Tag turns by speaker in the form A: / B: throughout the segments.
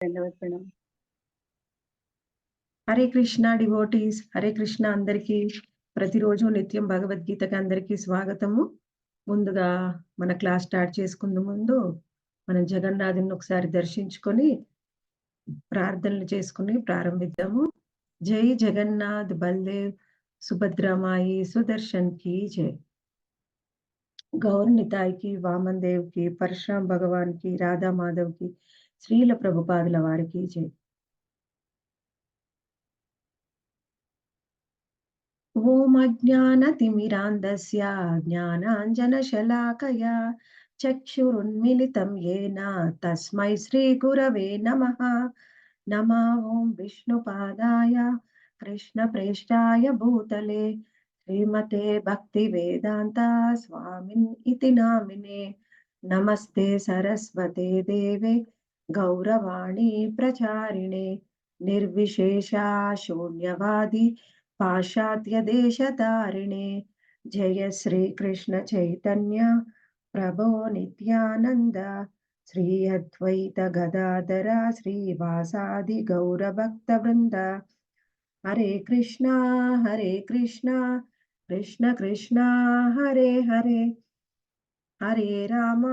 A: వెళ్ళవచ్చును. Hare Krishna devotees, Hare Krishna అందరికీ. ప్రతిరోజు నిత్యం భగవద్గీతకి అందరికీ స్వాగతము. ముందుగా మన క్లాస్ స్టార్ట్ చేసుకుందు ముందు మనం జగన్నాథుని ఒకసారి దర్శించుకొని ప్రార్థనలు చేసుకుని ప్రారంభిద్దాము. జై జగన్నాథ్ బల్దేవ్ సుభద్రమాయి సుదర్శన్ కి జై. గౌర్ నితాయ్ కి, వామన్ దేవ్ కి, పరశురామ్ భగవాన్ కి, రాధా మాధవ్ కి, శ్రీల ప్రభుపాదుల వారికి జై. ఓం అజ్ఞానతిమిరాంధస్య జ్ఞానాంజనశలాకయా చక్షురున్మిలితం యేన తస్మై శ్రీగురవే నమః. ఓం విష్ణుపాదాయ కృష్ణప్రేష్ఠాయ భూతలే శ్రీమతే భక్తివేదాంత స్వామిన్ ఇతి నామినే. నమస్తే సరస్వతే దేవే గౌరవాణి ప్రచారిణే నిర్విశేష శూన్యవాది పాశ్చాత్య దేశతారిణే. జయ శ్రీ కృష్ణ చైతన్య ప్రభో నిత్యానంద శ్రీ అద్వైత గదాధర శ్రీవాసాది గౌరభక్త వృంద. హరే కృష్ణ కృష్ణ కృష్ణ హరే హరే, హరే రామ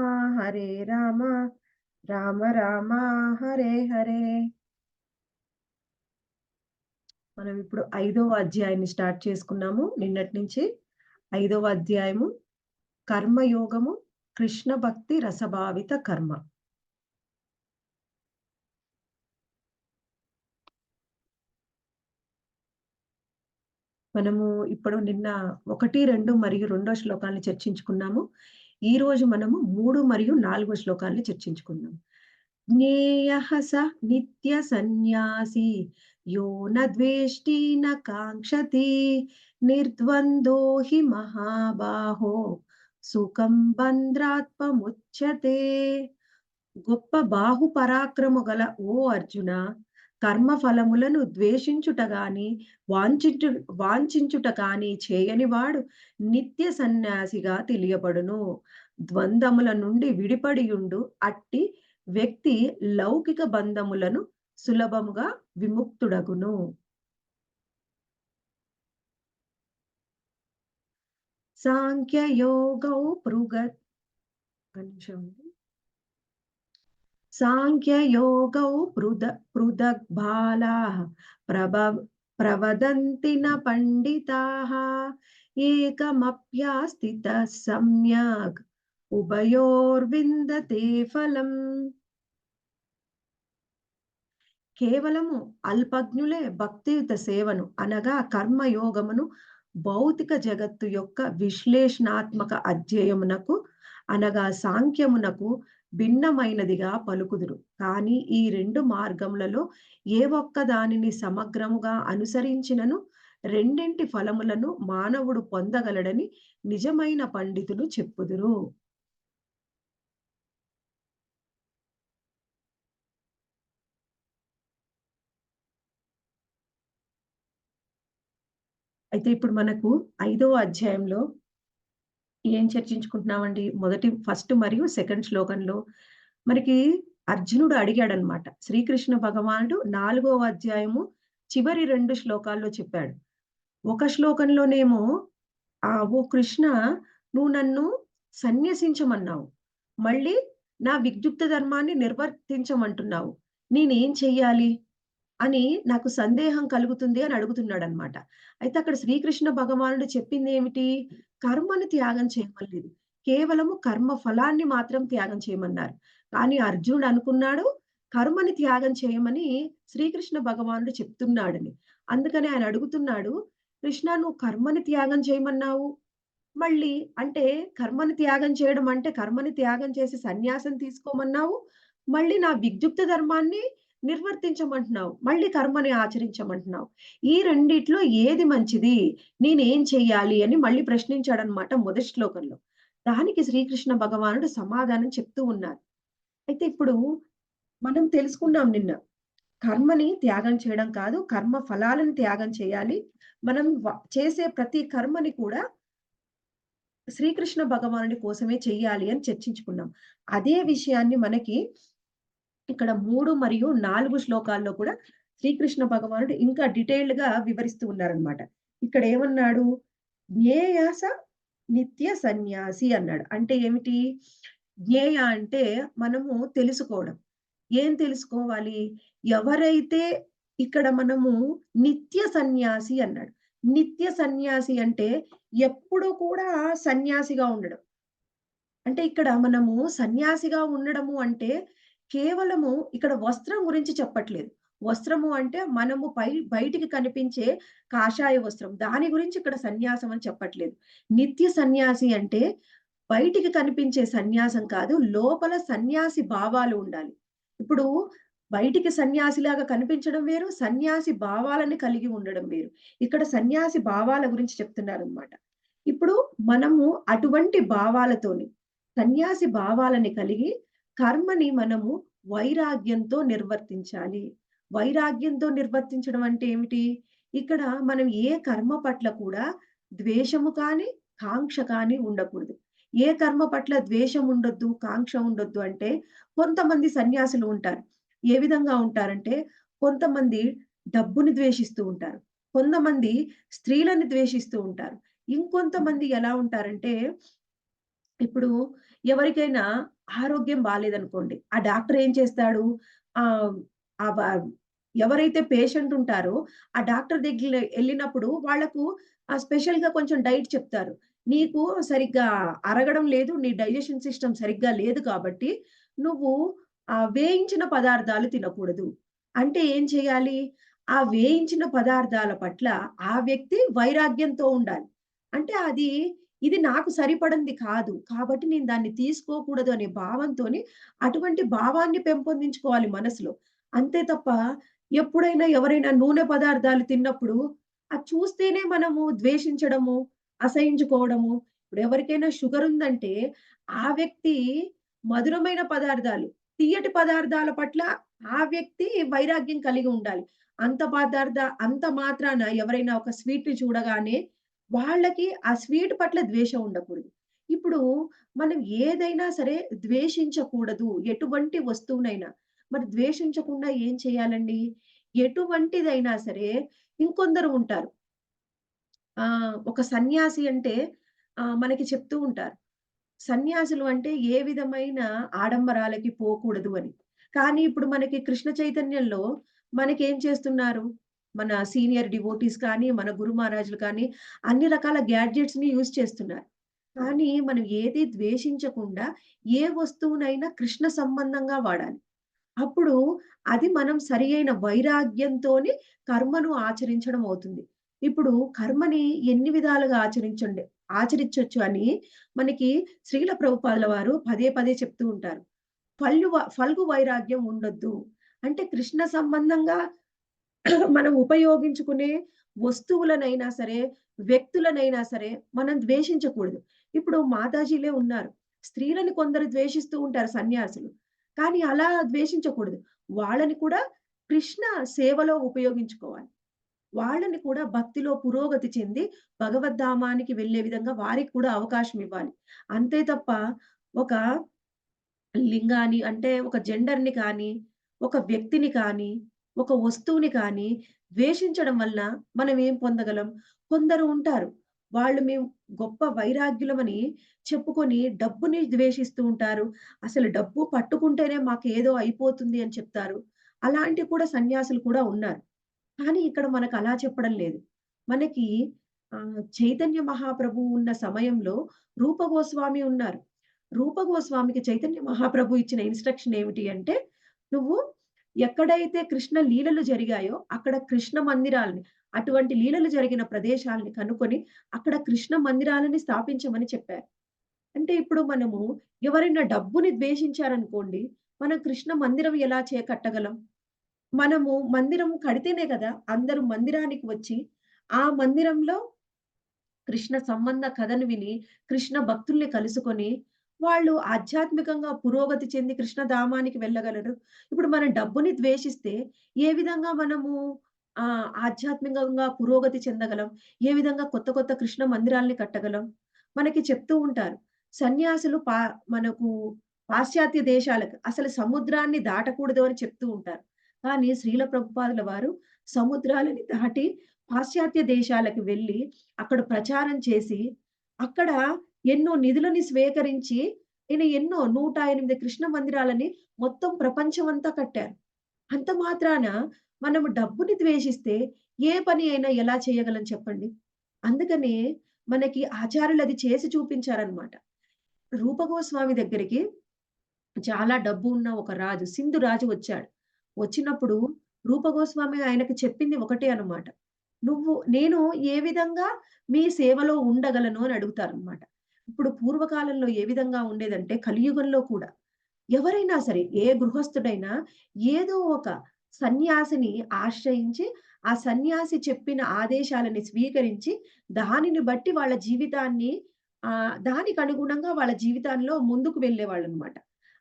A: రామ రామ హరే హరే. మనం ఇప్పుడు 5వ అధ్యాయాన్ని స్టార్ట్ చేసుకున్నాము. నిన్నటి నుంచి 5వ అధ్యాయము కర్మయోగము, కృష్ణ భక్తి రసభావిత కర్మ. మనము ఇప్పుడు నిన్న 1, 2 మరియు 2వ శ్లోకాలను చర్చించుకున్నాము. ఈ రోజు మనము 3 మరియు 4వ శ్లోకాలను చర్చించుకుందాం. జ్ఞేయః స నిత్య సన్యాసి యో న ద్వేష్టి న కాంక్షతి నిర్ద్వందో హి మహాబాహో సుఖం బంధ్రాత్మముచ్యతే. గొప్ప బాహు పరాక్రము గల ఓ అర్జున, కర్మ ఫలములను ద్వేషించుట గాని వాంఛించుట కాని చేయనివాడు నిత్య సన్యాసిగా తెలియబడును. ద్వంద్వముల నుండి విడిపడియుండు అట్టి వ్యక్తి లౌకిక బంధములను సులభముగా విముక్తుడగును. సాంఖ్యయోగౌ సాంఖ్యయోగౌ పృథగ్బాలాః ప్రవదంతి న పండితాః ఏకమప్యాస్థితః సమ్యక్ ఉభయోర్విందతే ఫలం. కేవలము అల్పజ్ఞులే భక్తియుత సేవను అనగా కర్మయోగమును భౌతిక జగత్తు యొక్క విశ్లేషణాత్మక అధ్యయమునకు అనగా సాంఖ్యమునకు భిన్నమైనదిగా పలుకుదురు. కానీ ఈ 2 మార్గములలో ఏ ఒక్క దానిని సమగ్రముగా అనుసరించినను రెండింటి ఫలములను మానవుడు పొందగలడని నిజమైన పండితులు చెప్పుదురు. అయితే ఇప్పుడు మనకు 5వ అధ్యాయంలో ఏం చర్చించుకుంటున్నామండి? ఫస్ట్ మరియు సెకండ్ శ్లోకంలో మనకి అర్జునుడు అడిగాడనమాట. శ్రీకృష్ణ భగవానుడు 4వ అధ్యాయము చివరి 2 శ్లోకాల్లో చెప్పాడు. ఒక శ్లోకంలోనేమో ఓ కృష్ణ, నువ్వు నన్ను సన్యసించమన్నావు. మళ్ళీ నా విద్యుక్త ధర్మాన్ని నిర్వర్తించమంటున్నావు. నేనేం చెయ్యాలి అని నాకు సందేహం కలుగుతుంది అని అడుగుతున్నాడనమాట. అయితే అక్కడ శ్రీకృష్ణ భగవానుడు చెప్పిందేమిటి? కర్మని త్యాగం చేయమనలేదు. కేవలము కర్మ ఫలాన్ని మాత్రం త్యాగం చేయమన్నారు. కానీ అర్జునుడు అనుకున్నాడు కర్మని త్యాగం చేయమని శ్రీకృష్ణ భగవానుడు చెప్తున్నాడని. అందుకని ఆయన అడుగుతున్నాడు, కృష్ణ నువ్వు కర్మని త్యాగం చేయమన్నావు. మళ్ళీ అంటే కర్మని త్యాగం చేయడం అంటే కర్మని త్యాగం చేసి సన్యాసం తీసుకోమన్నావు. మళ్ళీ నా విద్యుక్త ధర్మాన్ని నిర్వర్తించమంటున్నావు. మళ్ళీ కర్మని ఆచరించమంటున్నావు. ఈ రెండిట్లో ఏది మంచిది? నేనేం చెయ్యాలి? అని మళ్ళీ ప్రశ్నించాడన్నమాట మొదటి శ్లోకంలో. దానికి శ్రీకృష్ణ భగవానుడు సమాధానం చెప్తూ ఉన్నారు. అయితే ఇప్పుడు మనం తెలుసుకున్నాం నిన్న. కర్మని త్యాగం చేయడం కాదు, కర్మ ఫలాలను త్యాగం చేయాలి. మనం చేసే ప్రతి కర్మని కూడా శ్రీకృష్ణ భగవానుడి కోసమే చెయ్యాలి అని చర్చించుకున్నాం. అదే విషయాన్ని మనకి ఇక్కడ 3 మరియు 4 శ్లోకాల్లో కూడా శ్రీకృష్ణ భగవానుడు ఇంకా డీటెయిల్డ్‌గా వివరిస్తూ ఉన్నారనమాట. ఇక్కడేమన్నాడు? జ్ఞేయస నిత్య సన్యాసి అన్నాడు. అంటే ఏమిటి? జ్ఞేయ అంటే మనము తెలుసుకోవడం. ఏం తెలుసుకోవాలి? ఎవరైతే ఇక్కడ మనము నిత్య సన్యాసి అన్నాడు. నిత్య సన్యాసి అంటే ఎప్పుడూ కూడా సన్యాసిగా ఉండడం. అంటే ఇక్కడ మనము సన్యాసిగా ఉండడము అంటే, కేవలము ఇక్కడ వస్త్రం గురించి చెప్పట్లేదు. వస్త్రము అంటే మనము బయటికి కనిపించే కాషాయ వస్త్రం. దాని గురించి ఇక్కడ సన్యాసం అని చెప్పట్లేదు. నిత్య సన్యాసి అంటే బయటికి కనిపించే సన్యాసం కాదు. లోపల సన్యాసి భావాలు ఉండాలి. ఇప్పుడు బయటికి సన్యాసిలాగా కనిపించడం వేరు. సన్యాసి భావాలని కలిగి ఉండడం వేరు. ఇక్కడ సన్యాసి భావాల గురించి చెప్తున్నారనమాట. ఇప్పుడు మనము అటువంటి భావాలతోని సన్యాసి భావాలని కలిగి కర్మని మనము వైరాగ్యంతో నిర్వర్తించాలి. వైరాగ్యంతో నిర్వర్తించడం అంటే ఏమిటి? ఇక్కడ మనం ఏ కర్మ పట్ల కూడా ద్వేషము కానీ, కాంక్ష కానీ ఉండకూడదు. ఏ కర్మ పట్ల ద్వేషం ఉండొద్దు, కాంక్ష ఉండొద్దు అంటే కొంతమంది సన్యాసులు ఉంటారు. ఏ విధంగా ఉంటారంటే కొంతమంది డబ్బుని ద్వేషిస్తూ ఉంటారు. కొంతమంది స్త్రీలని ద్వేషిస్తూ ఉంటారు. ఇంకొంతమంది ఎలా ఉంటారంటే ఇప్పుడు ఎవరికైనా ఆరోగ్యం బాలేదనుకోండి. ఆ డాక్టర్ ఏం చేస్తాడు? ఆహ్, ఆ వ ఎవరైతే పేషెంట్ ఉంటారో, ఆ డాక్టర్ దగ్గర ఎళ్ళినప్పుడు వాళ్ళకు స్పెషల్‌గా కొంచెం డైట్ చెప్తారు. నీకు సరిగ్గా అరగడం లేదు. నీ డైజెషన్ సిస్టమ్ సరిగ్గా లేదు కాబట్టి, నువ్వు వేయించిన పదార్థాలు తినకూడదు. అంటే ఏం చేయాలి? ఆ వేయించిన పదార్థాల పట్ల ఆ వ్యక్తి వైరాగ్యంతో ఉండాలి. అంటే ఇది నాకు సరిపడంది కాదు. కాబట్టి నేను దాన్ని తీసుకోకూడదు అనే భావంతోని అటువంటి భావాన్ని పెంపొందించుకోవాలి మనసులో. అంతే తప్ప ఎప్పుడైనా ఎవరైనా నూనె పదార్థాలు తిన్నప్పుడు అది చూస్తేనే మనము ద్వేషించడము, అసహించుకోవడము. ఇప్పుడు ఎవరికైనా షుగర్ ఉందంటే ఆ వ్యక్తి మధురమైన పదార్థాలు, తియ్యటి పదార్థాల పట్ల ఆ వ్యక్తి వైరాగ్యం కలిగి ఉండాలి. అంత మాత్రాన ఎవరైనా ఒక స్వీట్‌ని చూడగానే వాళ్ళకి ఆ స్వీట్ పట్ల ద్వేషం ఉండకూడదు. ఇప్పుడు మనం ఏదైనా సరే ద్వేషించకూడదు. ఎటువంటి వస్తువునైనా. మరి ద్వేషించకుండా ఏం చేయాలండి? ఎటువంటిదైనా సరే ఇంకొందరు ఉంటారు. ఒక సన్యాసి అంటే మనకి చెప్తూ ఉంటారు. సన్యాసులు అంటే ఏ విధమైన ఆడంబరాలకి పోకూడదు అని. కానీ ఇప్పుడు మనకి కృష్ణ చైతన్యంలో మనకేం చేస్తున్నారు? మన సీనియర్ డివోటీస్ కానీ, మన గురు మహారాజులు కానీ అన్ని రకాల గ్యాడ్జెట్స్‌ని యూజ్ చేస్తున్నారు. కానీ మనం ఏది ద్వేషించకుండా ఏ వస్తువునైనా కృష్ణ సంబంధంగా వాడాలి. అప్పుడు అది మనం సరియైన వైరాగ్యంతోని కర్మను ఆచరించడం అవుతుంది. ఇప్పుడు కర్మని ఎన్ని విధాలుగా ఆచరించొచ్చు అని మనకి శ్రీల ప్రభుపాదుల వారు పదే పదే చెప్తూ ఉంటారు. ఫల్గు వైరాగ్యం ఉండొద్దు. అంటే కృష్ణ సంబంధంగా మనం ఉపయోగించుకునే వస్తువులనైనా సరే, వ్యక్తులనైనా సరే మనం ద్వేషించకూడదు. ఇప్పుడు మాతాజీలే ఉన్నారు. స్త్రీలని కొందరు ద్వేషిస్తూ ఉంటారు సన్యాసులు. కానీ అలా ద్వేషించకూడదు. వాళ్ళని కూడా కృష్ణ సేవలో ఉపయోగించుకోవాలి. వాళ్ళని కూడా భక్తిలో పురోగతి చెంది భగవద్ధామానికి వెళ్ళే విధంగా వారికి కూడా అవకాశం ఇవ్వాలి. అంతే తప్ప ఒక లింగాన్ని అంటే ఒక జెండర్‌ని కానీ, ఒక వ్యక్తిని కానీ, ఒక వస్తువుని కానీ ద్వేషించడం వల్ల మనం ఏం పొందగలం? కొందరు ఉంటారు. వాళ్ళు మేము గొప్ప వైరాగ్యులమని చెప్పుకొని డబ్బుని ద్వేషిస్తూ ఉంటారు. అసలు డబ్బు పట్టుకుంటేనే మాకేదో అయిపోతుంది అని చెప్తారు. అలాంటి కూడా సన్యాసులు కూడా ఉన్నారు. కానీ ఇక్కడ మనకలా చెప్పడం లేదు. మనకి చైతన్య మహాప్రభువు ఉన్న సమయంలో రూప గోస్వామి ఉన్నారు. రూప గోస్వామికి చైతన్య మహాప్రభు ఇచ్చిన ఇన్‌స్ట్రక్షన్ ఏమిటి అంటే, "నువ్వు ఎక్కడైతే కృష్ణ లీలలు జరిగాయో, అక్కడ కృష్ణ మందిరాల్ని అటువంటి లీలలు జరిగిన ప్రదేశాల్ని కనుక్కొని, అక్కడ కృష్ణ మందిరాలని స్థాపించమని" చెప్పారు. అంటే ఇప్పుడు మనము ఎవరైనా డబ్బుని ద్వేషించారనుకోండి, మనం కృష్ణ మందిరం ఎలా కట్టగలం? మనము మందిరం కడితేనే కదా! అందరూ మందిరానికి వచ్చి, ఆ మందిరంలో కృష్ణ సంబంధ కథను విని, కృష్ణ భక్తుల్ని కలుసుకొని, వాళ్ళు ఆధ్యాత్మికంగా పురోగతి చెంది కృష్ణధామానికి వెళ్ళగలరు. ఇప్పుడు మనం డబ్బుని ద్వేషిస్తే, ఏ విధంగా మనము ఆధ్యాత్మికంగా పురోగతి చెందగలం? ఏ విధంగా కొత్త కొత్త కృష్ణ మందిరాల్ని కట్టగలం? మనకి చెప్తూ ఉంటారు. సన్యాసులు మనకు పాశ్చాత్య దేశాలకు అసలు సముద్రాన్ని దాటకూడదు అని చెప్తూ ఉంటారు. కానీ శ్రీల ప్రభుపాదుల వారు సముద్రాలని దాటి పాశ్చాత్య దేశాలకు వెళ్లి అక్కడ ప్రచారం చేసి, అక్కడ ఎన్నో నిధులని స్వీకరించి ఈయన ఎన్నో 108 కృష్ణ మందిరాలని మొత్తం ప్రపంచమంతా కట్టారు. అంత మాత్రాన మనము డబ్బుని ద్వేషిస్తే ఏ పని అయినా ఎలా చేయగలం చెప్పండి? అందుకనే మనకి ఆచార్యులది చేసి చూపించారనమాట. రూపగోస్వామి దగ్గరికి చాలా డబ్బు ఉన్న ఒక రాజు, సింధు రాజు వచ్చాడు. వచ్చినప్పుడు రూపగోస్వామి ఆయనకు చెప్పింది ఒకటే అన్నమాట. నేను ఏ విధంగా మీ సేవలో ఉండగలను అని అడుగుతారన్నమాట. ఇప్పుడు పూర్వకాలంలో ఏ విధంగా ఉండేదంటే కలియుగంలో కూడా ఎవరైనా సరే, ఏ గృహస్థుడైనా ఏదో ఒక సన్యాసిని ఆశ్రయించి, ఆ సన్యాసి చెప్పిన ఆదేశాలని స్వీకరించి, దానిని బట్టి వాళ్ళ జీవితాన్ని దానికి అనుగుణంగా వాళ్ళ జీవితాల్లో ముందుకు వెళ్ళేవాళ్ళనమాట.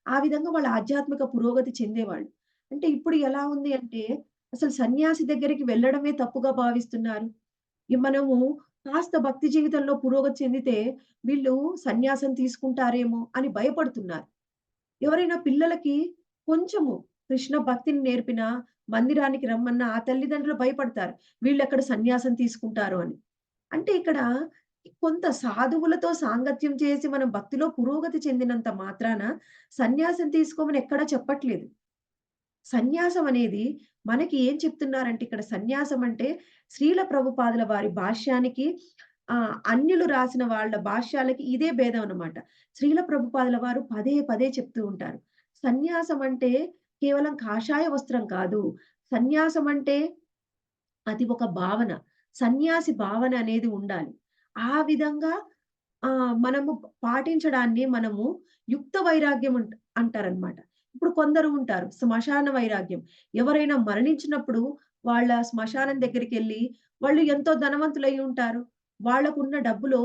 A: ఆ విధంగా వాళ్ళ ఆధ్యాత్మిక పురోగతి చెందేవాళ్ళు. అంటే ఇప్పుడు ఎలా ఉంది అంటే, అసలు సన్యాసి దగ్గరికి వెళ్ళడమే తప్పుగా భావిస్తున్నారు. మనము కాస్త భక్తి జీవితంలో పురోగతి చెందితే, వీళ్ళు సన్యాసం తీసుకుంటారేమో అని భయపడుతున్నారు. ఎవరైనా పిల్లలకి కొంచెము కృష్ణ భక్తిని నేర్పినా, మందిరానికి రమ్మన్నా ఆ తల్లిదండ్రులు భయపడతారు. వీళ్ళెక్కడ సన్యాసం తీసుకుంటారో అని. అంటే ఇక్కడ కొంత సాధువులతో సాంగత్యం చేసి మనం భక్తిలో పురోగతి చెందినంత మాత్రాన సన్యాసం తీసుకోమని ఎక్కడా చెప్పట్లేదు. సన్యాసం అనేది మనకి ఏం చెప్తున్నారంటే ఇక్కడ సన్యాసం అంటే శ్రీల ప్రభుపాదుల వారి భాష్యానికి అన్యులు రాసిన వాళ్ళ భాష్యాలకి ఇదే భేదం అన్నమాట. శ్రీల ప్రభుపాదుల వారు పదే పదే చెప్తూ ఉంటారు. సన్యాసం అంటే కేవలం కాషాయ వస్త్రం కాదు. సన్యాసం అంటే అది ఒక భావన. సన్యాసి భావన అనేది ఉండాలి. ఆ విధంగా మనము పాటించడాన్ని మనము యుక్త వైరాగ్యం అంటారనమాట. ఇప్పుడు కొందరు ఉంటారు శ్మశాన వైరాగ్యం. ఎవరైనా మరణించినప్పుడు వాళ్ళ శ్మశానం దగ్గరికెళ్ళి వాళ్ళు ఎంతో ధనవంతులై ఉంటారు. వాళ్ళకున్న డబ్బులో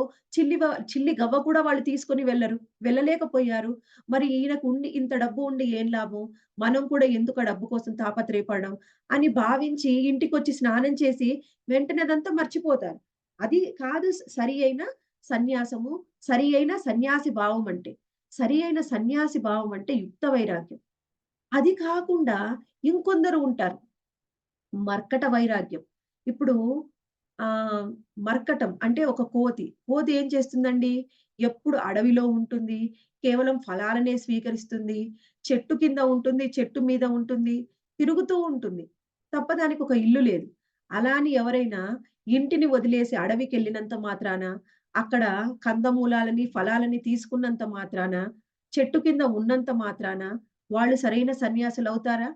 A: చిల్లి గవ్వ కూడా వాళ్ళు తీసుకొని వెళ్లరు. వెళ్ళలేకపోయారు. మరి ఈయనకు ఇంత డబ్బు ఉండి ఏం లాభం? మనం కూడా ఎందుకు ఆ డబ్బు కోసం తాపత్రయపడడం అని భావించి ఇంటికొచ్చి స్నానం చేసి వెంటనే అదంతా మర్చిపోతారు. అది కాదు సరి అయిన సన్యాసము, సరి అయిన సన్యాసి భావం అంటే. సరి అయిన సన్యాసి భావం అంటే యుక్త వైరాగ్యం. అది కాకుండా ఇంకొందరు ఉంటారు. మర్కట వైరాగ్యం. ఇప్పుడు ఆహ్, మర్కటం అంటే ఒక కోతి. కోతి ఏం చేస్తుందండి? ఎప్పుడు అడవిలో ఉంటుంది. కేవలం ఫలాలనే స్వీకరిస్తుంది. చెట్టు కింద ఉంటుంది. చెట్టు మీద ఉంటుంది. తిరుగుతూ ఉంటుంది. తప్ప దానికొక ఇల్లు లేదు. అలా అని ఎవరైనా ఇంటిని వదిలేసి అడవికెళ్ళినంత మాత్రాన, అక్కడ కందమూలాలని, ఫలాలని తీసుకున్నంత మాత్రాన, చెట్టు కింద ఉన్నంత మాత్రాన వాళ్ళు సరైన సన్యాసులవుతారా?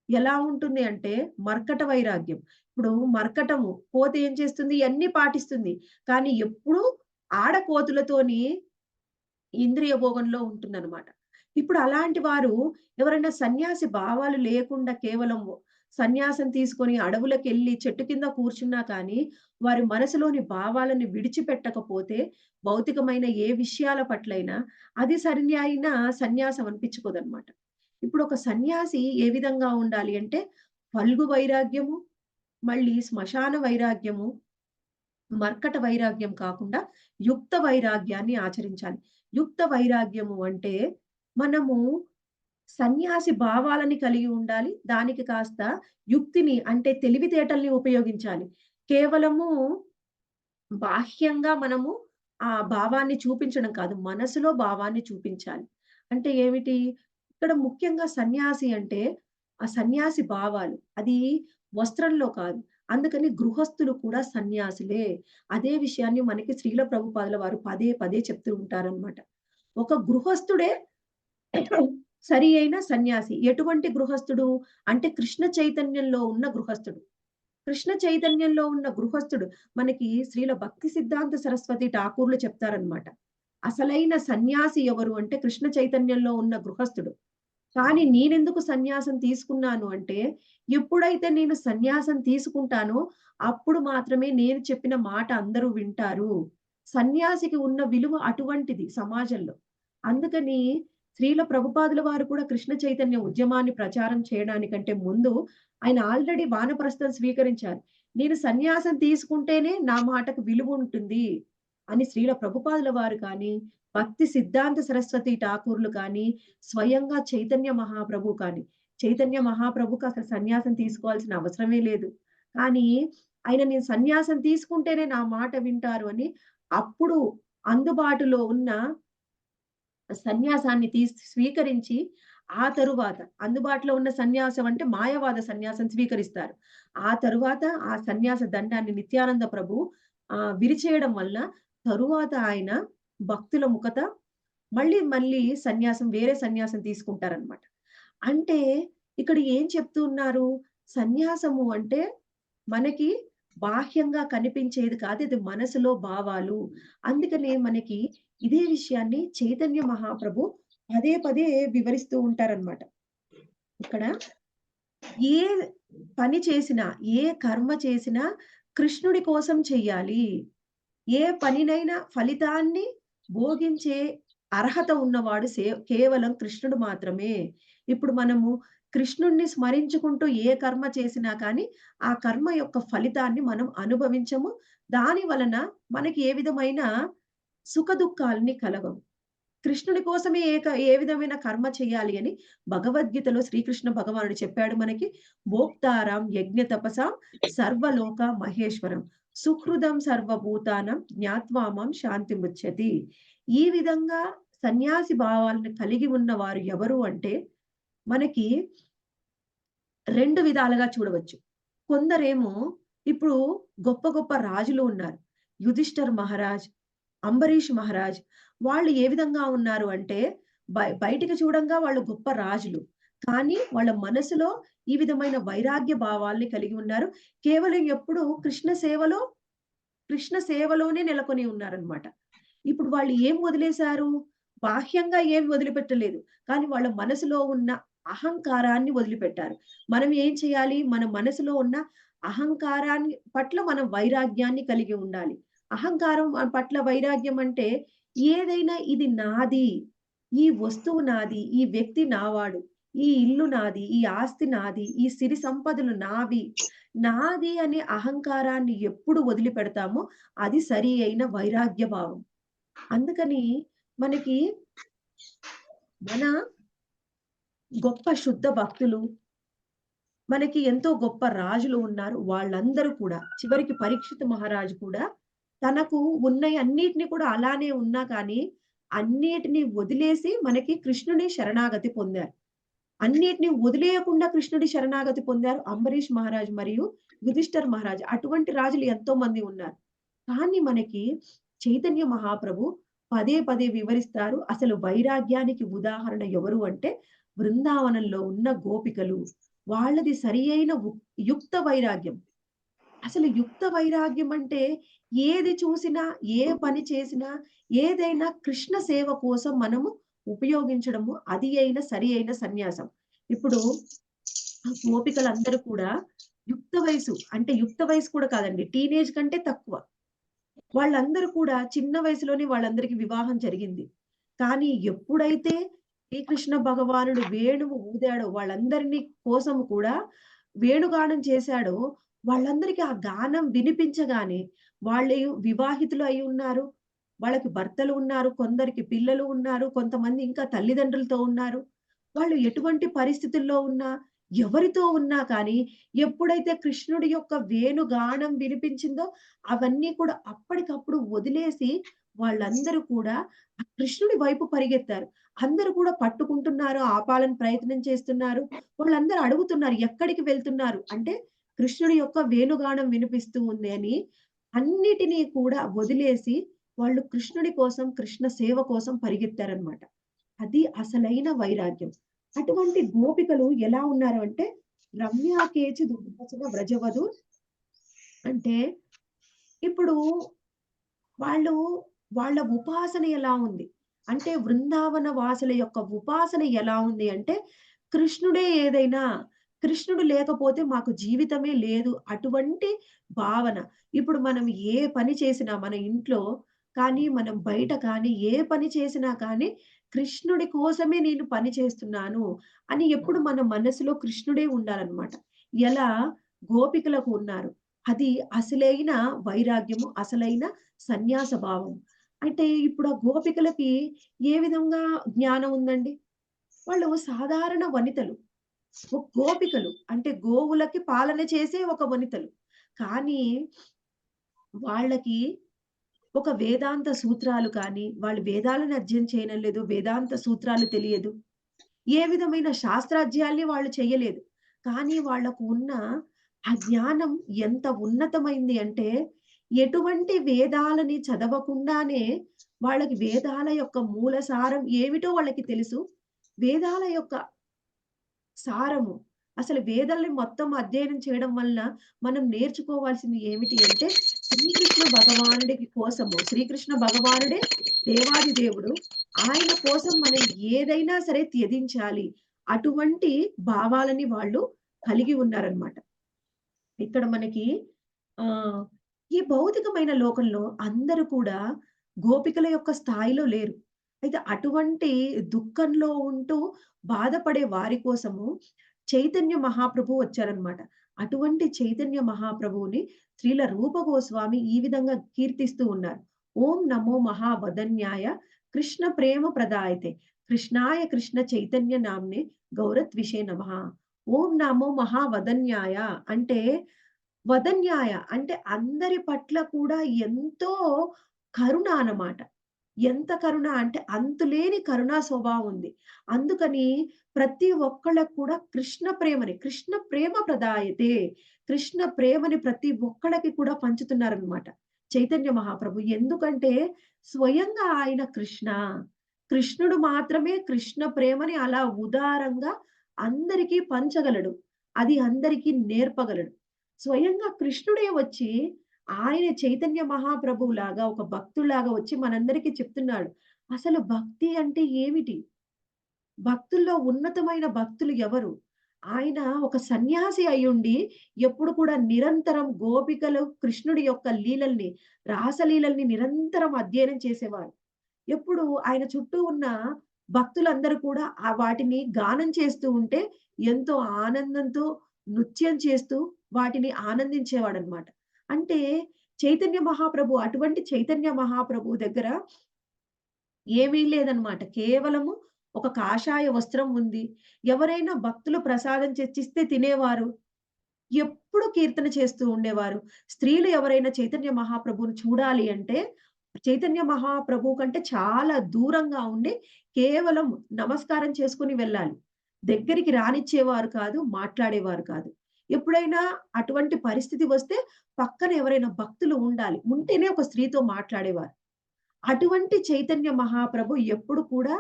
A: ఎలా ఉంటుంది అంటే మర్కట వైరాగ్యం. ఇప్పుడు మర్కటము కోతి ఏం చేస్తుంది? ఇయన్నీ పాటిస్తుంది. కానీ ఎప్పుడూ ఆడకోతులతోని ఇంద్రియ భోగంలో ఉంటుందనమాట. ఇప్పుడు అలాంటి వారు ఎవరైనా సన్యాసి భావాలు లేకుండా కేవలం సన్యాసం తీసుకొని అడవులకెళ్ళి చెట్టు కింద కూర్చున్నా కానీ, వారి మనసులోని భావాలను విడిచిపెట్టకపోతే భౌతికమైన ఏ విషయాల పట్లైనా అది అయిన సన్యాసం అనిపించుకోదనమాట. ఇప్పుడు ఒక సన్యాసి ఏ విధంగా ఉండాలి అంటే, ఫల్గు వైరాగ్యము, మళ్ళీ శ్మశాన వైరాగ్యము, మర్కట వైరాగ్యం కాకుండా యుక్త వైరాగ్యాన్ని ఆచరించాలి. యుక్త వైరాగ్యము అంటే మనము సన్యాసి భావాలని కలిగి ఉండాలి. దానికి కాస్త యుక్తిని అంటే తెలివితేటల్ని ఉపయోగించాలి. కేవలము బాహ్యంగా మనము ఆ భావాన్ని చూపించడం కాదు. మనసులో భావాన్ని చూపించాలి. అంటే ఏమిటి? ఇక్కడ ముఖ్యంగా సన్యాసి అంటే, ఆ సన్యాసి భావాలు. అది వస్త్రంలో కాదు. అందుకని గృహస్థులు కూడా సన్యాసులే. అదే విషయాన్ని మనకి శ్రీల ప్రభుపాదుల వారు పదే పదే చెప్తూ ఉంటారనమాట. ఒక గృహస్థుడే సరి అయిన సన్యాసి. ఎటువంటి గృహస్థుడు? అంటే కృష్ణ చైతన్యంలో ఉన్న గృహస్థుడు. కృష్ణ చైతన్యంలో ఉన్న గృహస్థుడు మనకి శ్రీల భక్తి సిద్ధాంత సరస్వతి ఠాకూర్లు చెప్తారనమాట. అసలైన సన్యాసి ఎవరు అంటే కృష్ణ చైతన్యంలో ఉన్న గృహస్థుడు. కానీ నేనెందుకు సన్యాసం తీసుకున్నాను అంటే, ఎప్పుడైతే నేను సన్యాసం తీసుకుంటానో, అప్పుడు మాత్రమే నేను చెప్పిన మాట అందరూ వింటారు. సన్యాసికి ఉన్న విలువ అటువంటిది సమాజంలో. అందుకని శ్రీల ప్రభుపాదుల వారు కూడా కృష్ణ చైతన్య ఉద్యమాన్ని ప్రచారం చేయడానికంటే ముందు ఆయన ఆల్రెడీ వానప్రస్థం స్వీకరించారు. నేను సన్యాసం తీసుకుంటేనే నా మాటకు విలువుంటుంది అని శ్రీల ప్రభుపాదుల వారు కానీ, భక్తి సిద్ధాంత సరస్వతి ఠాకూర్లు కానీ, స్వయంగా చైతన్య మహాప్రభు కానీ, చైతన్య మహాప్రభుకి అసలు సన్యాసం తీసుకోవాల్సిన అవసరమే లేదు. కానీ ఆయన నేను సన్యాసం తీసుకుంటేనే నా మాట వింటారు అని అప్పుడు అందుబాటులో ఉన్న సన్యాసాన్ని స్వీకరించి, ఆ తరువాత అందుబాటులో ఉన్న సన్యాసం అంటే మాయవాద సన్యాసం స్వీకరిస్తారు. ఆ తరువాత ఆ సన్యాస దండాన్ని నిత్యానంద ప్రభు విరిచేయడం వల్ల తరువాత ఆయన భక్తుల ముఖత మళ్ళీ సన్యాసం వేరే సన్యాసం తీసుకుంటారనమాట. అంటే ఇక్కడ ఏం చెప్తూ ఉన్నారు? సన్యాసము అంటే మనకి బాహ్యంగా కనిపించేది కాదు. ఇది మనసులో భావాలు. అందుకనే మనకి ఇదే విషయాన్ని చైతన్య మహాప్రభు పదే పదే వివరిస్తూ ఉంటారనమాట. ఇక్కడ ఏ పని చేసినా, ఏ కర్మ చేసినా కృష్ణుడి కోసం చెయ్యాలి. ఏ పనినైనా ఫలితాన్ని భోగించే అర్హత ఉన్నవాడు కేవలం కృష్ణుడు మాత్రమే. ఇప్పుడు మనము కృష్ణుడిని స్మరించుకుంటూ ఏ కర్మ చేసినా కానీ, ఆ కర్మ యొక్క ఫలితాన్ని మనం అనుభవించము. దాని వలన మనకి ఏ విధమైన సుఖదుఖాల్ని కలగవు. కృష్ణుడి కోసమే ఏ విధమైన కర్మ చేయాలి అని భగవద్గీతలో శ్రీకృష్ణ భగవానుడు చెప్పాడు మనకి. భోక్తారాం యజ్ఞ తపసాం సర్వలోక మహేశ్వరం. సుహృదం సర్వభూతానం జ్ఞాత్వా మాం శాంతిముచ్యతి. ఈ విధంగా సన్యాసి భావాలను కలిగి ఉన్నవారు ఎవరు అంటే మనకి 2 విధాలుగా చూడవచ్చు. కొందరేమో ఇప్పుడు గొప్ప గొప్ప రాజులు ఉన్నారు. యుధిష్ఠిర్ మహారాజ్, అంబరీష్ మహారాజ్ వాళ్ళు ఏ విధంగా ఉన్నారు అంటే బయటికి చూడంగా వాళ్ళు గొప్ప రాజులు. కానీ వాళ్ళ మనసులో ఈ విధమైన వైరాగ్య భావాల్ని కలిగి ఉన్నారు. కేవలం ఎప్పుడు కృష్ణ సేవలోనే నెలకొని ఉన్నారనమాట. ఇప్పుడు వాళ్ళు ఏం వదిలేశారు? బాహ్యంగా ఏం వదిలిపెట్టలేదు. కానీ వాళ్ళ మనసులో ఉన్న అహంకారాన్ని వదిలిపెట్టారు. మనం ఏం చేయాలి? మన మనసులో ఉన్న అహంకారాన్ని పట్ల మనం వైరాగ్యాన్ని కలిగి ఉండాలి. అహంకారం పట్ల వైరాగ్యం అంటే ఏదైనా ఇది నాది. ఈ వస్తువు నాది. ఈ వ్యక్తి నావాడు. ఈ ఇల్లు నాది. ఈ ఆస్తి నాది. ఈ సిరి సంపదలు నావి. నాది అనే అహంకారాన్ని ఎప్పుడు వదిలిపెడతామో అది సరి అయిన వైరాగ్య భావం. అందుకని మనకి మన గొప్ప శుద్ధ భక్తులు, మనకి ఎంతో గొప్ప రాజులు ఉన్నారు. వాళ్ళందరూ కూడా చివరికి పరీక్షిత్ మహారాజు కూడా తనకు ఉన్నయి అన్నిటిని కూడా అలానే ఉన్నా కానీ, అన్నిటిని వదిలేసి మనకి కృష్ణుని శరణాగతి పొందారు. అన్నిటిని వదిలేయకుండా కృష్ణుడి శరణాగతి పొందారు అంబరీష్ మహారాజ్ మరియు యుధిష్ఠిర్ మహారాజ్. అటువంటి రాజులు ఎంతో మంది ఉన్నారు. కానీ మనకి చైతన్య మహాప్రభు పదే పదే వివరిస్తారు. అసలు వైరాగ్యానికి ఉదాహరణ ఎవరు అంటే బృందావనంలో ఉన్న గోపికలు. వాళ్ళది సరి అయిన యుక్త వైరాగ్యం. అసలు యుక్త వైరాగ్యం అంటే ఏది చూసినా, ఏ పని చేసినా, ఏదైనా కృష్ణ సేవ కోసం మనము ఉపయోగించడము అది అయిన సరి అయిన సన్యాసం. ఇప్పుడు ఆ గోపికలందరూ కూడా యుక్త వయసు కూడా కాదండి. టీనేజ్ కంటే తక్కువ. వాళ్ళందరూ కూడా చిన్న వయసులోనే వాళ్ళందరికీ వివాహం జరిగింది. కానీ ఎప్పుడైతే శ్రీకృష్ణ భగవానుడు వేణువు ఊదాడో వాళ్ళందరిని కోసం కూడా వేణుగానం చేశాడో, వాళ్ళందరికీ ఆ గానం వినిపించగానే వాళ్ళు వివాహితులు అయి ఉన్నారు. వాళ్ళకి భర్తలు ఉన్నారు. కొందరికి పిల్లలు ఉన్నారు. కొంతమంది ఇంకా తల్లిదండ్రులతో ఉన్నారు. వాళ్ళు ఎటువంటి పరిస్థితుల్లో ఉన్నా, ఎవరితో ఉన్నా కానీ ఎప్పుడైతే కృష్ణుడి యొక్క వేణుగానం వినిపించిందో అవన్నీ కూడా అప్పటికప్పుడు వదిలేసి వాళ్ళందరూ కూడా ఆ కృష్ణుడి వైపు పరిగెత్తారు. అందరూ కూడా పట్టుకుంటున్నారు, ఆపాలని ప్రయత్నం చేస్తున్నారు. వాళ్ళందరూ అడుగుతున్నారు ఎక్కడికి వెళ్తున్నారు? అంటే కృష్ణుడి యొక్క వేణుగానం వినిపిస్తూ ఉంది అని అన్నిటిని కూడా వదిలేసి వాళ్ళు కృష్ణుడి కోసం, కృష్ణ సేవ కోసం పరిగెత్తారనమాట. అది అసలైన వైరాగ్యం. అటువంటి గోపికలు ఎలా ఉన్నారు అంటే రమ్యాకేచి దుర్భసన వ్రజవధు అంటే ఇప్పుడు వాళ్ళు వాళ్ళ ఉపాసన ఎలా ఉంది? అంటే వృందావన వాసుల యొక్క ఉపాసన ఎలా ఉంది అంటే కృష్ణుడే ఏదైనా, కృష్ణుడు లేకపోతే మాకు జీవితమే లేదు. అటువంటి భావన. ఇప్పుడు మనం ఏ పని చేసినా మన ఇంట్లో కానీ, మనం బయట కానీ, ఏ పని చేసినా కానీ కృష్ణుడి కోసమే నేను పని చేస్తున్నాను అని ఎప్పుడు మన మనసులో కృష్ణుడే ఉండాలన్నమాట. ఎలా గోపికలకు ఉన్నారు. అది అసలైన వైరాగ్యము, అసలైన సన్యాస భావం. అంటే ఇప్పుడు ఆ గోపికలకి ఏ విధంగా జ్ఞానం ఉందండి? వాళ్ళు సాధారణ వనితలు. గోపికలు. అంటే గోవులకి పాలన చేసే ఒక వనితలు. కానీ వాళ్ళకి ఒక వేదాంత సూత్రాలు కానీ, వాళ్ళు వేదాలను అధ్యయనం చేయడం లేదు. వేదాంత సూత్రాలు తెలియదు. ఏ విధమైన శాస్త్రాధ్యాయాల్ని వాళ్ళు చెయ్యలేదు. కానీ వాళ్ళకు ఉన్న ఆ జ్ఞానం ఎంత ఉన్నతమైంది అంటే, ఎటువంటి వేదాలని చదవకుండానే వాళ్ళకి వేదాల యొక్క మూల సారం ఏమిటో వాళ్ళకి తెలుసు. వేదాల యొక్క సారము. అసలు వేదాల్ని మొత్తం అధ్యయనం చేయడం వలన మనం నేర్చుకోవాల్సింది ఏమిటి అంటే, శ్రీకృష్ణ భగవానుడికి కోసము శ్రీకృష్ణ భగవానుడే దేవాది దేవుడు. ఆయన కోసం మనం ఏదైనా సరే త్యజించాలి. అటువంటి భావాలని వాళ్ళు కలిగి ఉన్నారనమాట. ఇక్కడ మనకి ఆహ్, ఈ భౌతికమైన లోకంలో అందరూ కూడా గోపికల యొక్క స్థాయిలో లేరు. అయితే అటువంటి దుఃఖంలో ఉంటూ బాధపడే వారి కోసము చైతన్య మహాప్రభువు వచ్చారనమాట. అటువంటి చైతన్య మహాప్రభువుని శ్రీల రూప గోస్వామి ఈ విధంగా కీర్తిస్తూ ఉన్నారు. ఓం నమో మహావదన్యాయ కృష్ణ ప్రేమ ప్రదాయతే కృష్ణాయ కృష్ణ చైతన్య నామ్నే గౌరత్విషే నమః. ఓం నమో మహావదన్యాయ అంటే వదన్యాయ అంటే అందరి పట్ల కూడా ఎంతో కరుణ అన్నమాట. ఎంత కరుణ అంటే అంతులేని కరుణా స్వభావం ఉంది. అందుకని ప్రతి ఒక్కళ్ళకి కూడా కృష్ణ ప్రేమ ప్రదాయతే. కృష్ణ ప్రేమని ప్రతి ఒక్కళ్ళకి కూడా పంచుతున్నారనమాట. చైతన్య మహాప్రభు. ఎందుకంటే స్వయంగా ఆయన కృష్ణ. కృష్ణుడు మాత్రమే కృష్ణ ప్రేమని అలా ఉదారంగా అందరికీ పంచగలడు. అది అందరికీ నేర్పగలడు. స్వయంగా కృష్ణుడే వచ్చి ఆయన చైతన్య మహాప్రభువులాగా ఒక భక్తుడిలాగా వచ్చి మనందరికీ చెప్తున్నాడు. అసలు భక్తి అంటే ఏమిటి? భక్తుల్లో ఉన్నతమైన భక్తులు ఎవరు? ఆయన ఒక సన్యాసి అయ్యుండి ఎప్పుడు కూడా నిరంతరం గోపికలు కృష్ణుడి యొక్క లీలల్ని, రాసలీలల్ని నిరంతరం అధ్యయనం చేసేవారు. ఎప్పుడు ఆయన చుట్టూ ఉన్న భక్తులందరూ కూడా వాటిని గానం చేస్తూ ఉంటే ఎంతో ఆనందంతో నృత్యం చేస్తూ వాటిని ఆనందించేవాడనమాట. అంటే అటువంటి చైతన్య మహాప్రభు దగ్గర ఏమీ లేదనమాట. కేవలము ఒక కాషాయ వస్త్రం ఉంది. ఎవరైనా భక్తులు ప్రసాదం తెచ్చిస్తే తినేవారు. ఎప్పుడు కీర్తన చేస్తూ ఉండేవారు. స్త్రీలు ఎవరైనా చైతన్య మహాప్రభువుని చూడాలి అంటే, చైతన్య మహాప్రభువు కంటే చాలా దూరంగా ఉండి కేవలం నమస్కారం చేసుకొని వెళ్ళాలి. దగ్గరికి రానిచ్చేవారు కాదు, మాట్లాడేవారు కాదు. ఎప్పుడైనా అటువంటి పరిస్థితి వస్తే పక్కన ఎవరైనా భక్తులు ఉండాలి. ఉంటేనే ఒక స్త్రీతో మాట్లాడేవారు. అటువంటి చైతన్య మహాప్రభు ఎప్పుడు కూడా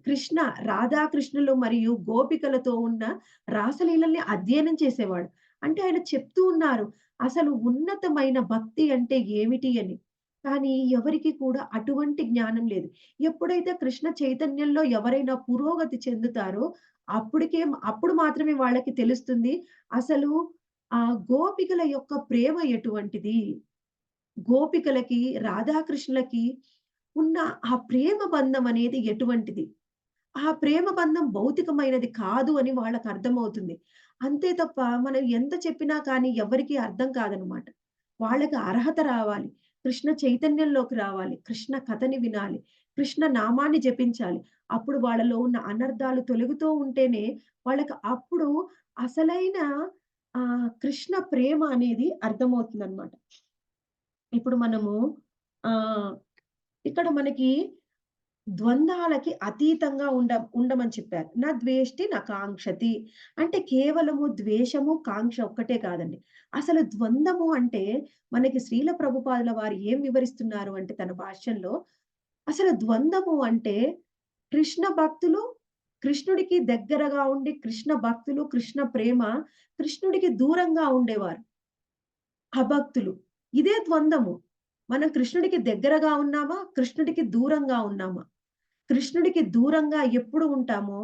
A: కృష్ణ, రాధాకృష్ణులు మరియు గోపికలతో ఉన్న రాసలీలల్ని అధ్యయనం చేసేవాడు. అంటే ఆయన చెప్తూ ఉన్నారు. అసలు ఉన్నతమైన భక్తి అంటే ఏమిటి అని. కానీ ఎవరికీ కూడా అటువంటి జ్ఞానం లేదు. ఎప్పుడైతే కృష్ణ చైతన్యంలో ఎవరైనా పురోగతి చెందుతారో అప్పుడు మాత్రమే వాళ్ళకి తెలుస్తుంది. అసలు ఆ గోపికల యొక్క ప్రేమ ఎటువంటిది? గోపికలకి, రాధాకృష్ణులకి ఉన్న ఆ ప్రేమ బంధం అనేది ఎటువంటిది? ఆ ప్రేమ బంధం భౌతికమైనది కాదు అని వాళ్ళకర్థమవుతుంది. అంతే తప్ప మనం ఎంత చెప్పినా కానీ ఎవ్వరికీ అర్థం కాదనమాట. వాళ్ళకి అర్హత రావాలి. కృష్ణ చైతన్యంలోకి రావాలి. కృష్ణ కథని వినాలి. కృష్ణ నామాన్ని జపించాలి. అప్పుడు వాళ్ళలో ఉన్న అనర్థాలు తొలగుతూ ఉంటేనే వాళ్ళకి అప్పుడు అసలైన కృష్ణ ప్రేమ అనేది అర్థమవుతుందనమాట. ఇప్పుడు మనము ఆహ్, ఇక్కడ మనకి ద్వంద్వాలకి అతీతంగా ఉండమని చెప్పారు. నా ద్వేష్టి నా కాంక్షతి. అంటే కేవలము ద్వేషము, కాంక్ష ఒక్కటే కాదండి. అసలు ద్వంద్వము అంటే మనకి శ్రీల ప్రభుపాదుల వారు ఏం వివరిస్తున్నారు అంటే తన భాష్యంలో, అసలు ద్వంద్వము అంటే కృష్ణ భక్తులు కృష్ణుడికి దగ్గరగా ఉండి, కృష్ణ భక్తులు, కృష్ణ ప్రేమ కృష్ణుడికి దూరంగా ఉండేవారు. అభక్తులు. ఇదే ద్వంద్వము. మనం కృష్ణుడికి దగ్గరగా ఉన్నామా? కృష్ణుడికి దూరంగా ఉన్నామా? కృష్ణుడికి దూరంగా ఎప్పుడు ఉంటామో,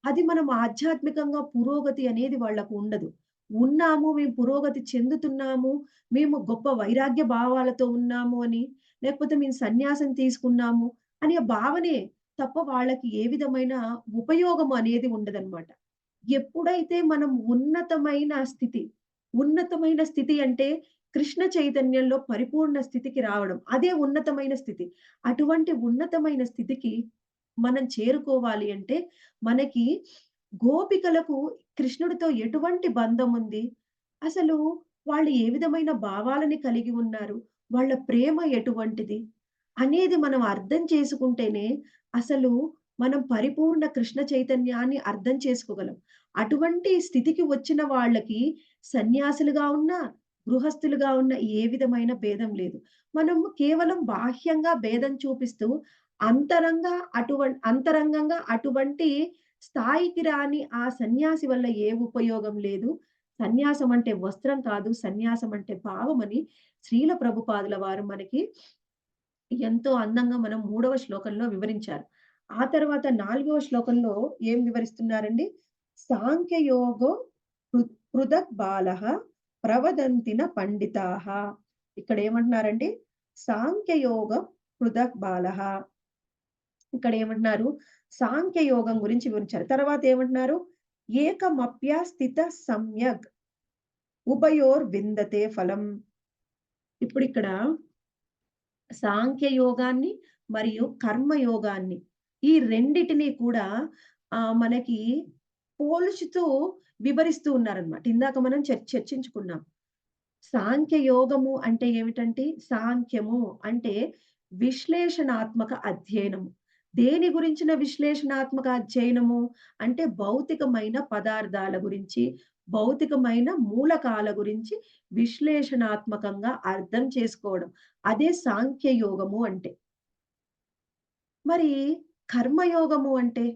A: అది మనం ఆధ్యాత్మికంగా పురోగతి అనేది వాళ్ళకు ఉండదు. మేము పురోగతి చెందుతున్నాము, మేము గొప్ప వైరాగ్య భావాలతో ఉన్నాము అని, లేకపోతే మేము సన్యాసం తీసుకున్నాము అనే భావనే తప్ప వాళ్ళకి ఏ విధమైన ఉపయోగం అనేది ఉండదనమాట. ఎప్పుడైతే మనం ఉన్నతమైన స్థితి అంటే కృష్ణ చైతన్యంలో పరిపూర్ణ స్థితికి రావడం. అదే ఉన్నతమైన స్థితి. అటువంటి ఉన్నతమైన స్థితికి మనం చేరుకోవాలి అంటే, మనకి గోపికలకు కృష్ణుడితో ఎటువంటి బంధం ఉంది? అసలు వాళ్ళు ఏ విధమైన భావాలని కలిగి ఉన్నారు? వాళ్ళ ప్రేమ ఎటువంటిది? అనేది మనం అర్థం చేసుకుంటేనే, అసలు మనం పరిపూర్ణ కృష్ణ చైతన్యాన్ని అర్థం చేసుకోగలం. అటువంటి స్థితికి వచ్చిన వాళ్ళకి సన్యాసులుగా ఉన్నా, గృహస్థులుగా ఉన్న ఏ విధమైన భేదం లేదు. మనము కేవలం బాహ్యంగా భేదం చూపిస్తూ అంతరంగంగా అటువంటి స్థాయికి రాని ఆ సన్యాసి వల్ల ఏ ఉపయోగం లేదు. సన్యాసం అంటే వస్త్రం కాదు. సన్యాసం అంటే భావమని శ్రీల ప్రభుపాదుల వారు మనకి ఎంతో అందంగా మనం 3వ శ్లోకంలో వివరించారు. ఆ తర్వాత 4వ శ్లోకంలో ఏం వివరిస్తున్నారండి? సాంఖ్యయోగో పృథక్ బాలః ప్రవదంతిన పండితాః. ఇక్కడేమంటున్నారండి? సాంఖ్యయోగం పృథక్ బాలః. ఇక్కడేమంటున్నారు? సాంఖ్యయోగం గురించి వివరించారు. తర్వాత ఏమంటున్నారు? ఏకమప్యస్థిత సమ్యగ్ ఉభయోర్విందతే ఫలం. ఇప్పుడిక్కడ సాంఖ్యయోగాన్ని మరియు కర్మయోగాన్ని ఈ రెండిటిని కూడా మనకి పోల్చుతూ వివరిస్తూ ఉన్నారనమాట. ఇందాక మనం చర్చించుకున్నాం. సాంఖ్యయోగము అంటే ఏమిటంటే, సాంఖ్యము అంటే విశ్లేషణాత్మక అధ్యయనము. దేని గురించిన విశ్లేషణాత్మక అధ్యయనము? అంటే భౌతికమైన పదార్థాల గురించి, భౌతికమైన మూలకాల గురించి విశ్లేషణాత్మకంగా అర్థం చేసుకోవడం. అదే సాంఖ్యయోగము అంటే. మరి కర్మయోగము అంటే?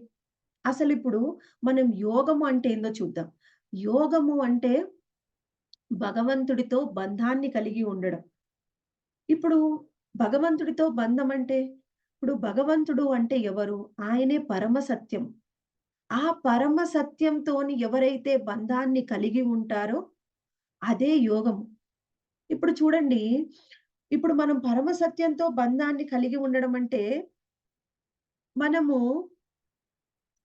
A: అసలిప్పుడు మనం యోగము అంటే ఏందో చూద్దాం. యోగము అంటే భగవంతుడితో బంధాన్ని కలిగి ఉండడం. ఇప్పుడు భగవంతుడితో బంధం అంటే, ఇప్పుడు భగవంతుడు అంటే ఎవరు? ఆయనే పరమ సత్యం. ఆ పరమ సత్యంతోని ఎవరైతే బంధాన్ని కలిగి ఉంటారో అదే యోగము. ఇప్పుడు చూడండి, ఇప్పుడు మనం పరమ సత్యంతో బంధాన్ని కలిగి ఉండడం అంటే, మనము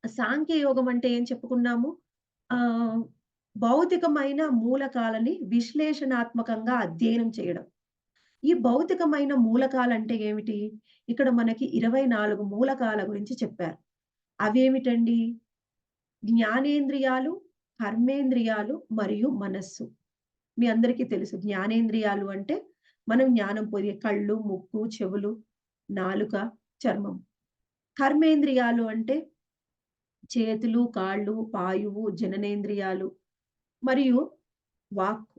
A: సాంఖ్య యోగం అంటే ఏం చెప్పుకున్నాము? ఆహ్, భౌతికమైన మూలకాలని విశ్లేషణాత్మకంగా అధ్యయనం చేయడం. ఈ భౌతికమైన మూలకాలంటే ఏమిటి? ఇక్కడ మనకి 24 మూలకాల గురించి చెప్పారు. అవేమిటండి? జ్ఞానేంద్రియాలు, కర్మేంద్రియాలు మరియు మనస్సు. మీ అందరికీ తెలుసు. జ్ఞానేంద్రియాలు అంటే మనం జ్ఞానం పొందే కళ్ళు, ముక్కు, చెవులు, నాలుక, చర్మం. కర్మేంద్రియాలు అంటే చేతులు, కాళ్ళు, పాయువు, జననేంద్రియాలు మరియు వాక్కు.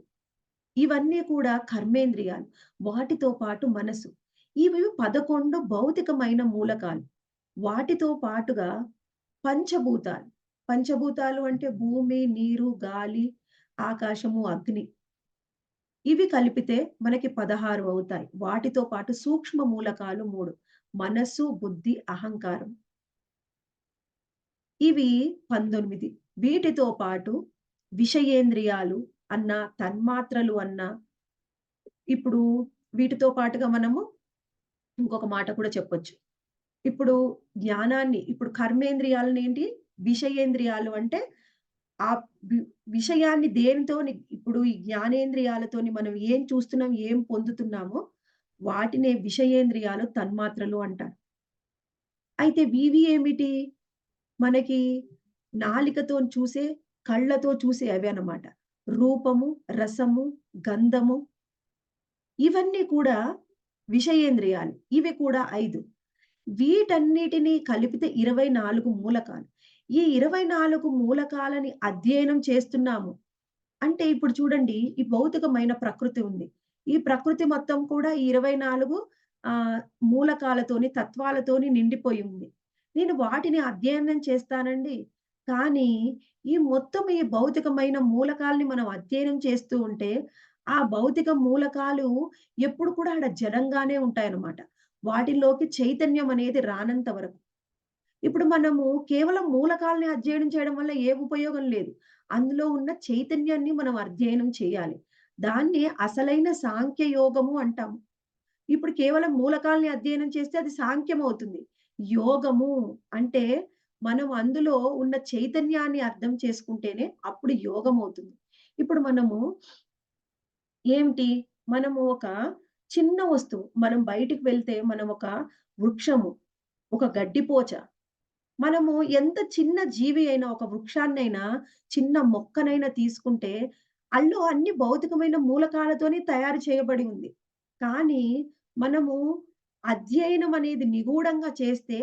A: ఇవన్నీ కూడా కర్మేంద్రియాలు. వాటితో పాటు మనసు. ఇవి 11 భౌతికమైన మూలకాలు. వాటితో పాటుగా పంచభూతాలు. పంచభూతాలు అంటే భూమి, నీరు, గాలి, ఆకాశము, అగ్ని. ఇవి కలిపితే మనకి 16 అవుతాయి. వాటితో పాటు సూక్ష్మ మూలకాలు 3. మనస్సు, బుద్ధి, అహంకారం. ఇవి 19. వీటితో పాటు విషయేంద్రియాలు అన్న, తన్మాత్రలు అన్న, ఇప్పుడు వీటితో పాటుగా మనము ఇంకొక మాట కూడా చెప్పొచ్చు. ఇప్పుడు కర్మేంద్రియాలనేంటి? విషయేంద్రియాలు అంటే ఆ వి విషయాన్ని దేనితోని ఇప్పుడు ఈ జ్ఞానేంద్రియాలతోని మనం ఏం చూస్తున్నాం, ఏం పొందుతున్నామో వాటినే విషయేంద్రియాలు, తన్మాత్రలు అంటారు. అయితే ఇవి ఏమిటి? మనకి నాలికతోని చూసే, కళ్ళతో చూసే అవే అన్నమాట. రూపము, రసము, గంధము ఇవన్నీ కూడా విషయేంద్రియాలు. ఇవి కూడా 5. వీటన్నిటిని కలిపితే 24 మూలకాలు. ఈ 24 మూలకాలని అధ్యయనం చేస్తున్నాము. అంటే ఇప్పుడు చూడండి, ఈ భౌతికమైన ప్రకృతి ఉంది. ఈ ప్రకృతి మొత్తం కూడా ఈ 24 ఆహ్, మూలకాలతోని, తత్వాలతోని నిండిపోయి ఉంది. నేను వాటిని అధ్యయనం చేస్తానండి. కానీ ఈ భౌతికమైన మూలకాల్ని మనం అధ్యయనం చేస్తూ ఉంటే, ఆ భౌతిక మూలకాలు ఎప్పుడు కూడా ఆడ జడంగానే ఉంటాయన్నమాట. వాటిలోకి చైతన్యం అనేది రానంత వరకు. ఇప్పుడు మనము కేవలం మూలకాల్ని అధ్యయనం చేయడం వల్ల ఏ ఉపయోగం లేదు. అందులో ఉన్న చైతన్యాన్ని మనం అధ్యయనం చేయాలి. దాన్నే అసలైన సాంఖ్య యోగము అంటాము. ఇప్పుడు కేవలం మూలకాల్ని అధ్యయనం చేస్తే అది సాంఖ్యం అవుతుంది. యోగము అంటే మనం అందులో ఉన్న చైతన్యాన్ని అర్థం చేసుకుంటేనే అప్పుడు యోగం అవుతుంది. ఇప్పుడు మనము ఏమిటి? మనము ఒక చిన్న వస్తువు మనం బయటికి వెళ్తే మనం ఒక వృక్షము, ఒక గడ్డిపోచ మనము ఎంత చిన్న జీవి అయినా, ఒక వృక్షాన్నైనా, చిన్న మొక్కనైనా తీసుకుంటే, అల్లో అన్ని భౌతికమైన మూలకాలతోనే తయారు చేయబడి ఉంది. కానీ, మనము అధ్యయనం అనేది నిగూఢంగా చేస్తే,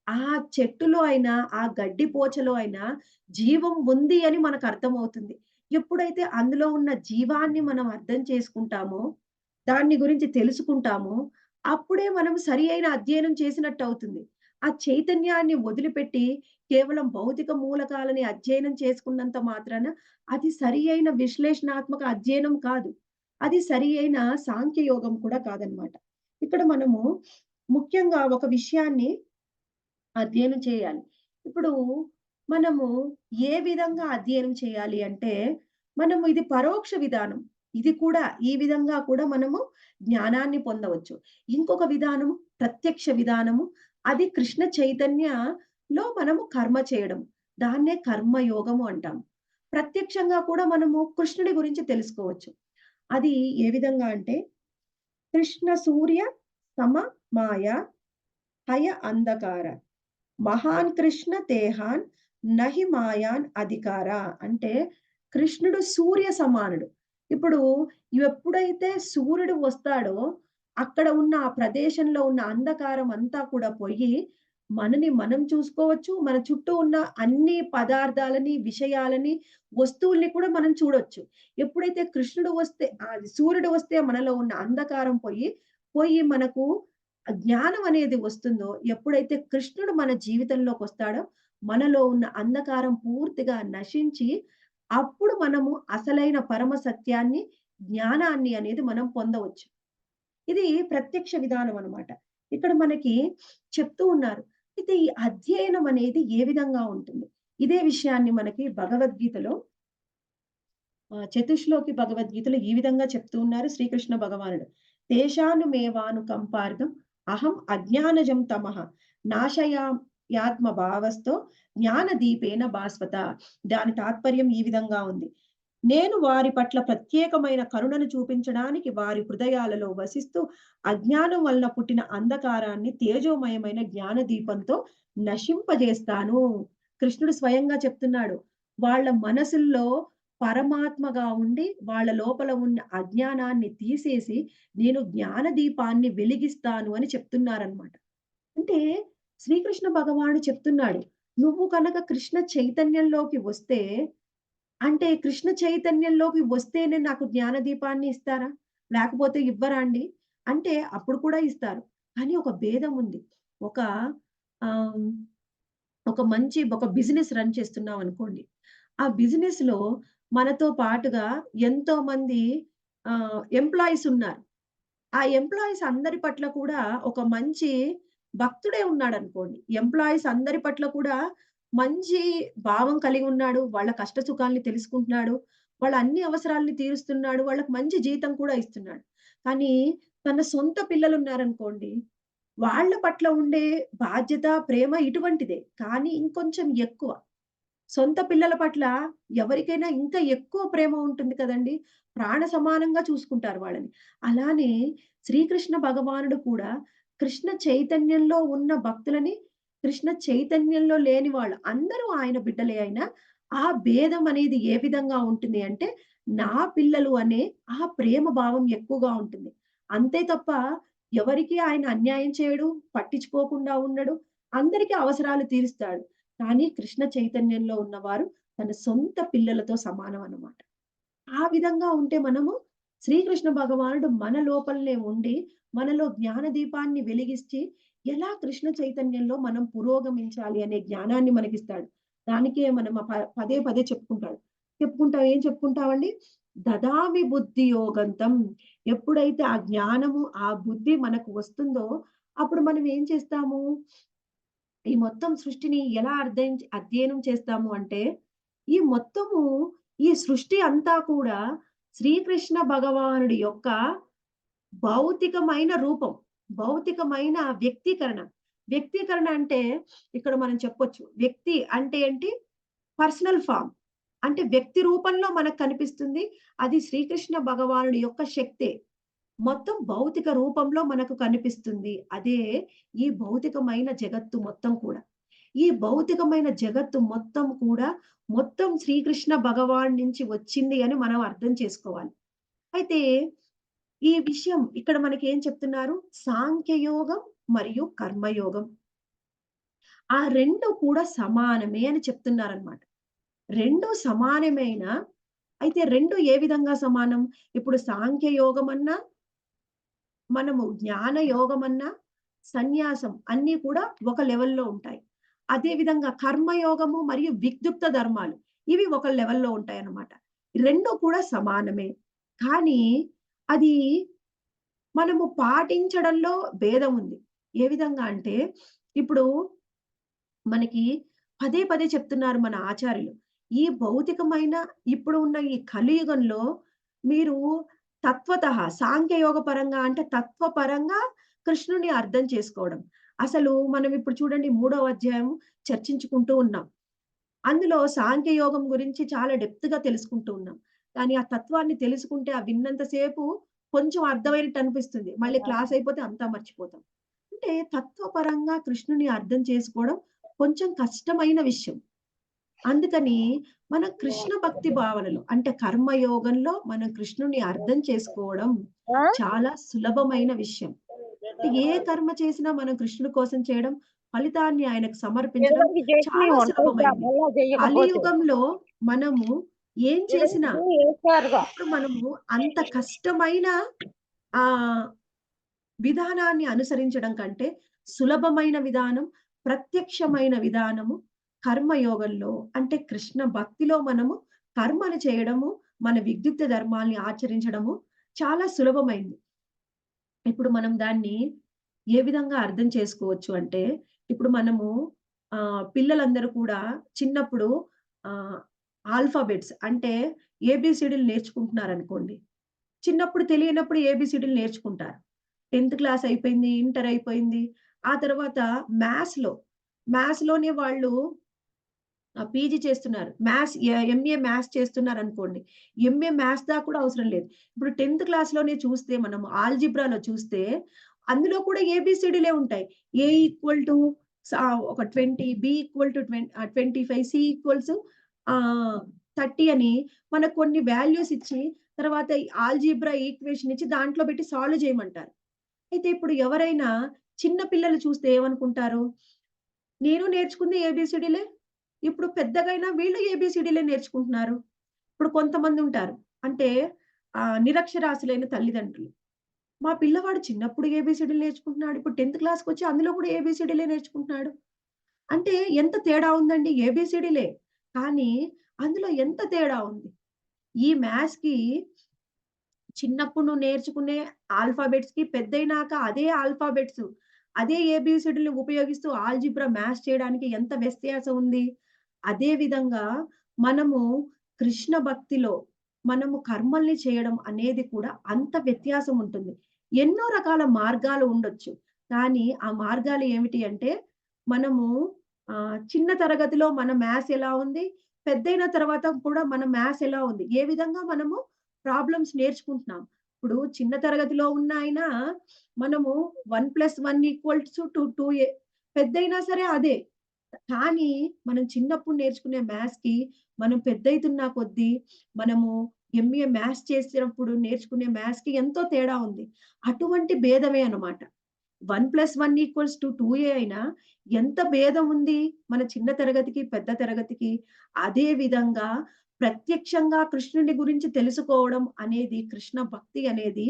A: ఆ చెట్టులో అయినా, ఆ గడ్డి పోచలో అయినా జీవం ఉంది అని మనకర్థమవుతుంది. ఎప్పుడైతే అందులో ఉన్న జీవాన్ని మనం అర్థం చేసుకుంటామో, దాన్ని గురించి తెలుసుకుంటామో, అప్పుడే మనం సరి అయిన అధ్యయనం చేసినట్టవుతుంది. ఆ చైతన్యాన్ని వదిలిపెట్టి కేవలం భౌతిక మూలకాలని అధ్యయనం చేసుకున్నంత మాత్రాన అది సరి అయిన విశ్లేషణాత్మక అధ్యయనం కాదు. అది సరి అయిన సాంఖ్యయోగం కూడా కాదనమాట. ఇక్కడ మనము ముఖ్యంగా ఒక విషయాన్ని అధ్యయనం చేయాలి. ఇప్పుడు మనము ఏ విధంగా అధ్యయనం చేయాలి అంటే, మనము ఇది పరోక్ష విధానం. ఇది కూడా ఈ విధంగా కూడా మనము జ్ఞానాన్ని పొందవచ్చు. ఇంకొక విధానం ప్రత్యక్ష విధానము. అది కృష్ణ చైతన్యలో మనము కర్మ చేయడం. దాన్నే కర్మయోగము అంటాము. ప్రత్యక్షంగా కూడా మనము కృష్ణుడి గురించి తెలుసుకోవచ్చు. అది ఏ విధంగా అంటే, కృష్ణ సూర్య సమ మాయ హయ అంధకార మహాన్ కృష్ణ తేహాన్ నహి మాయాన్ అధికార అంటే కృష్ణుడు సూర్య సమానుడు. ఇప్పుడు ఎప్పుడైతే సూర్యుడు వస్తాడో అక్కడ ఉన్న ఆ ప్రదేశంలో ఉన్న అంధకారం అంతా కూడా పోయి మనని మనం చూసుకోవచ్చు. మన చుట్టూ ఉన్న అన్ని పదార్థాలని, విషయాలని, వస్తువుల్ని కూడా మనం చూడొచ్చు. ఎప్పుడైతే కృష్ణుడు వస్తే సూర్యుడు వస్తే మనలో ఉన్న అంధకారం పోయి మనకు జ్ఞానం అనేది వస్తుందో, ఎప్పుడైతే కృష్ణుడు మన జీవితంలోకొస్తాడో, మనలో ఉన్న అంధకారం పూర్తిగా నశించి, అప్పుడు మనము అసలైన పరమ సత్యాన్ని, జ్ఞానాన్ని అనేది మనం పొందవచ్చు. ఇది ప్రత్యక్ష విధానం అన్నమాట. ఇక్కడ మనకి చెప్తూ ఉన్నారు. అయితే ఈ అధ్యయనం అనేది ఏ విధంగా ఉంటుంది? ఇదే విషయాన్ని మనకి భగవద్గీతలో చతుశ్లోకి భగవద్గీతలో ఈ విధంగా చెప్తూ ఉన్నారు శ్రీకృష్ణ భగవానుడు. తేషానుమేవాను కంపార్థం అహం అజ్ఞానజం తమః నాశయామ్యాత్మ భావస్థో జ్ఞాన దీపేన భాస్వత. దాని తాత్పర్యం ఈ విధంగా ఉంది. నేను వారి పట్ల ప్రత్యేకమైన కరుణను చూపించడానికి వారి హృదయాలలో వసిస్తూ అజ్ఞానం వలన పుట్టిన అంధకారాన్ని తేజోమయమైన జ్ఞాన దీపంతో నశింపజేస్తాను. కృష్ణుడు స్వయంగా చెప్తున్నాడు. వాళ్ళ మనసుల్లో పరమాత్మగా ఉండి వాళ్ళ లోపల ఉన్న అజ్ఞానాన్ని తీసేసి నేను జ్ఞాన దీపాన్ని వెలిగిస్తాను అని చెప్తున్నారనమాట. అంటే శ్రీకృష్ణ భగవానుడు చెప్తున్నాడు. నువ్వు కనుక కృష్ణ చైతన్యంలోకి వస్తే అంటే కృష్ణ చైతన్యంలోకి వస్తేనే నాకు జ్ఞాన దీపాన్ని ఇస్తారా? లేకపోతే ఇవ్వరా అండి? అంటే అప్పుడు కూడా ఇస్తారు. కానీ ఒక భేదం ఉంది. ఒక ఆహ్, ఒక బిజినెస్ రన్ చేస్తున్నామనుకోండి. ఆ బిజినెస్‌లో మనతో పాటుగా ఎంతోమంది ఎంప్లాయీస్ ఉన్నారు. ఆ ఎంప్లాయీస్ అందరి పట్ల కూడా ఒక మంచి భక్తుడే ఉన్నాడనుకోండి. ఎంప్లాయీస్ అందరి పట్ల కూడా మంచి భావం కలిగి ఉన్నాడు. వాళ్ళ కష్ట సుఖాల్ని తెలుసుకుంటున్నాడు. వాళ్ళ అన్ని అవసరాల్ని తీరుస్తున్నాడు. వాళ్ళకి మంచి జీతం కూడా ఇస్తున్నాడు. కానీ తన సొంత పిల్లలున్నారనుకోండి, వాళ్ళ పట్ల ఉండే బాధ్యత, ప్రేమ ఇటువంటిదే. కానీ ఇంకొంచెం ఎక్కువ. సొంత పిల్లల పట్ల ఎవరికైనా ఇంకా ఎక్కువ ప్రేమ ఉంటుంది కదండీ! ప్రాణ సమానంగా చూసుకుంటారు వాళ్ళని. అలానే శ్రీకృష్ణ భగవానుడు కూడా కృష్ణ చైతన్యంలో ఉన్న భక్తులని, కృష్ణ చైతన్యంలో లేని వాళ్ళు అందరూ ఆయన బిడ్డలే అయినా, ఆ భేదం అనేది ఏ విధంగా ఉంటుంది అంటే, నా పిల్లలు అనే ఆ ప్రేమ భావం ఎక్కువగా ఉంటుంది. అంతే తప్ప ఎవరికీ ఆయన అన్యాయం చేయడు, పట్టించుకోకుండా ఉండడు. అందరికీ అవసరాలు తీరుస్తాడు. కానీ కృష్ణ చైతన్యంలో ఉన్నవారు తన సొంత పిల్లలతో సమానం అన్నమాట. ఆ విధంగా ఉంటే మనము శ్రీకృష్ణ భగవానుడు మన లోపలనే ఉండి, మనలో జ్ఞాన దీపాన్ని వెలిగించి, ఎలా కృష్ణ చైతన్యంలో మనం పురోగమించాలి అనే జ్ఞానాన్ని మనకిస్తాడు. దానికే మనం పదే పదే ఏం చెప్పుకుంటామండి? దదామి బుద్ధి యోగంతం. ఎప్పుడైతే ఆ జ్ఞానము, ఆ బుద్ధి మనకు వస్తుందో, అప్పుడు మనం ఏం చేస్తాము? ఈ మొత్తం సృష్టిని ఎలా అధ్యయనం చేస్తాము అంటే, ఈ మొత్తము ఈ సృష్టి అంతా కూడా శ్రీకృష్ణ భగవానుడి యొక్క భౌతికమైన రూపం. భౌతికమైన వ్యక్తీకరణ. వ్యక్తీకరణ అంటే ఇక్కడ మనం చెప్పొచ్చు. వ్యక్తి అంటే ఏంటి? Personal form. అంటే వ్యక్తి రూపంలో మనకు కనిపిస్తుంది. అది శ్రీకృష్ణ భగవానుడి యొక్క శక్తే. మొత్తం భౌతిక రూపంలో మనకు కనిపిస్తుంది. అదే ఈ భౌతికమైన జగత్తు మొత్తం కూడా. ఈ భౌతికమైన జగత్తు మొత్తం కూడా మొత్తం శ్రీకృష్ణ భగవాన్ నుంచి వచ్చింది అని మనం అర్థం చేసుకోవాలి. అయితే ఈ విషయం ఇక్కడ మనకేం చెప్తున్నారు? సాంఖ్యయోగం మరియు కర్మయోగం. ఆ 2 కూడా సమానమే అని చెప్తున్నారనమాట. 2 సమానమైన అయితే 2 ఏ విధంగా సమానం? ఇప్పుడు సాంఖ్యయోగమన్నా, మనము జ్ఞాన యోగమన్నా, సన్యాసం అన్నీ కూడా ఒక లెవెల్‌లో ఉంటాయి. అదే విధంగా కర్మయోగము మరియు విద్యుక్త ధర్మాలు ఇవి ఒక లెవెల్‌లో ఉంటాయన్నమాట. 2 కూడా సమానమే. కానీ అది మనము పాటించడంలో భేదం ఉంది. ఏ విధంగా అంటే ఇప్పుడు మనకి పదే పదే చెప్తున్నారు మన ఆచార్యులు. ఈ భౌతికమైన ఇప్పుడు ఉన్న ఈ కలియుగంలో మీరు తత్వతః సాంఖ్యయోగ పరంగా అంటే తత్వపరంగా కృష్ణుడిని అర్థం చేసుకోవడం. అసలు మనం ఇప్పుడు చూడండి మూడవ అధ్యాయం చర్చించుకుంటూ ఉన్నాం. అందులో సాంఖ్యయోగం గురించి చాలా డెప్త్‌గా తెలుసుకుంటూ ఉన్నాం. కానీ ఆ తత్వాన్ని తెలుసుకుంటే ఆ విన్నంత సేపు కొంచెం అర్థమైనట్టు అనిపిస్తుంది. మళ్ళీ క్లాస్ అయిపోతే అంతా మర్చిపోతాం. అంటే తత్వపరంగా కృష్ణుని అర్థం చేసుకోవడం కొంచెం కష్టమైన విషయం. అందుకని మనం కృష్ణ భక్తి భావనలో అంటే కర్మయోగంలో మనం కృష్ణుని అర్థం చేసుకోవడం
B: ఆ?
A: చాలా సులభమైన విషయం. అంటే ఏ కర్మ చేసినా మనం కృష్ణుడి కోసం చేయడం, ఫలితాన్ని ఆయనకు సమర్పించడం
B: ఇదివరకు చేసినవి
A: చాలా
B: ఉంటాయి
A: సులభమైంది.
B: మళ్ళా చెయ్యకపోతే.
A: కలియుగంలో మనము ఏం చేసినా
B: ఇదివరకు చేశారుగా.
A: ఇప్పుడు మనము అంత కష్టమైన ఆహ్, విధానాన్ని అనుసరించడం కంటే సులభమైన విధానం, ప్రత్యక్షమైన విధానము కర్మయోగంలో అంటే కృష్ణ భక్తిలో మనము కర్మలు చేయడము, మన విద్యుక్త ధర్మాల్ని ఆచరించడము చాలా సులభమైంది. ఇప్పుడు మనం దాన్ని ఏ విధంగా అర్థం చేసుకోవచ్చు అంటే, ఇప్పుడు మనము పిల్లలందరూ కూడా చిన్నప్పుడు ఆహ్, ఆల్ఫాబెట్స్ అంటే ఏబీసీడీలు నేర్చుకుంటున్నారనుకోండి. చిన్నప్పుడు తెలియనప్పుడు ఏబీసీడీలు నేర్చుకుంటారు. 10థ్ క్లాస్ అయిపోయింది, ఇంటర్ అయిపోయింది. ఆ తర్వాత మ్యాథ్స్‌లో, మ్యాథ్స్‌లోనే వాళ్ళు పీజీ చేస్తున్నారు. ఎంఏ మ్యాథ్స్ చేస్తున్నారనుకోండి. ఎంఏ మ్యాథ్స్ దాకా కూడా అవసరం లేదు. ఇప్పుడు 10థ్ క్లాస్‌లోనే చూస్తే మనం ఆల్జీబ్రాలో చూస్తే అందులో కూడా ఏబీసీడీలే ఉంటాయి. ఏ ఈక్వల్ టు ఒక 20, B equal to 25, C equals 30 అని మనకు కొన్ని వాల్యూస్ ఇచ్చి తర్వాత ఈ ఆల్జీబ్రా ఈక్వేషన్ ఇచ్చి దాంట్లో పెట్టి సాల్వ్ చేయమంటారు. అయితే ఇప్పుడు ఎవరైనా చిన్న పిల్లలు చూస్తే ఏమనుకుంటారు? నేను నేర్చుకుంది ఏబీసీడీలే. ఇప్పుడు పెద్దగైనా వీళ్ళు ఏబీసీడీలే నేర్చుకుంటున్నారు. ఇప్పుడు కొంతమందుంటారు. అంటే నిరక్షరాస్యులైన తల్లిదండ్రులు. మా పిల్లవాడు చిన్నప్పుడు ఏబీసీడీలు నేర్చుకుంటున్నాడు. ఇప్పుడు 10థ్ క్లాస్‌కొచ్చి అందులో కూడా ఏబీసీడీలే నేర్చుకుంటున్నాడు. అంటే ఎంత తేడా ఉందండి. ఏబీసీడీలే. కానీ అందులో ఎంత తేడా ఉంది. ఈ మ్యాథ్స్‌కి చిన్నప్పుడు నువ్వు నేర్చుకునే ఆల్ఫాబెట్స్‌కి పెద్దయినాక అదే ఆల్ఫాబెట్స్, అదే ఏబీసీడీలు ఉపయోగిస్తూ ఆల్జీబ్రా మ్యాథ్స్ చేయడానికి ఎంత వ్యత్యాసం ఉంది. అదే విధంగా మనము కృష్ణ భక్తిలో మనము కర్మల్ని చేయడం అనేది కూడా అంత వ్యత్యాసం ఉంటుంది. ఎన్నో రకాల మార్గాలు ఉండొచ్చు. కానీ ఆ మార్గాలు ఏమిటి అంటే మనము చిన్న తరగతిలో మన మ్యాథ్స్ ఎలా ఉంది, పెద్దయిన తర్వాత కూడా మన మ్యాథ్స్ ఎలా ఉంది. ఏ విధంగా మనము ప్రాబ్లమ్స్ నేర్చుకుంటున్నాం. ఇప్పుడు చిన్న తరగతిలో ఉన్న ఆయన మనము 1+1 = 2 పెద్దయినా సరే అదే. కానీ మనం చిన్నప్పుడు నేర్చుకునే మ్యాథ్స్‌కి మనం పెద్దయితున్న కొద్దీ మనము ఎంఏ మ్యాథ్స్ చేసినప్పుడు నేర్చుకునే మ్యాథ్స్‌కి ఎంతో తేడా ఉంది. అటువంటి భేదమే అన్నమాట. 1+1 = 2 అయినా ఎంత భేదం ఉంది మన చిన్న తరగతికి, పెద్ద తరగతికి. అదే విధంగా ప్రత్యక్షంగా కృష్ణుడి గురించి తెలుసుకోవడం అనేది కృష్ణ భక్తి అనేది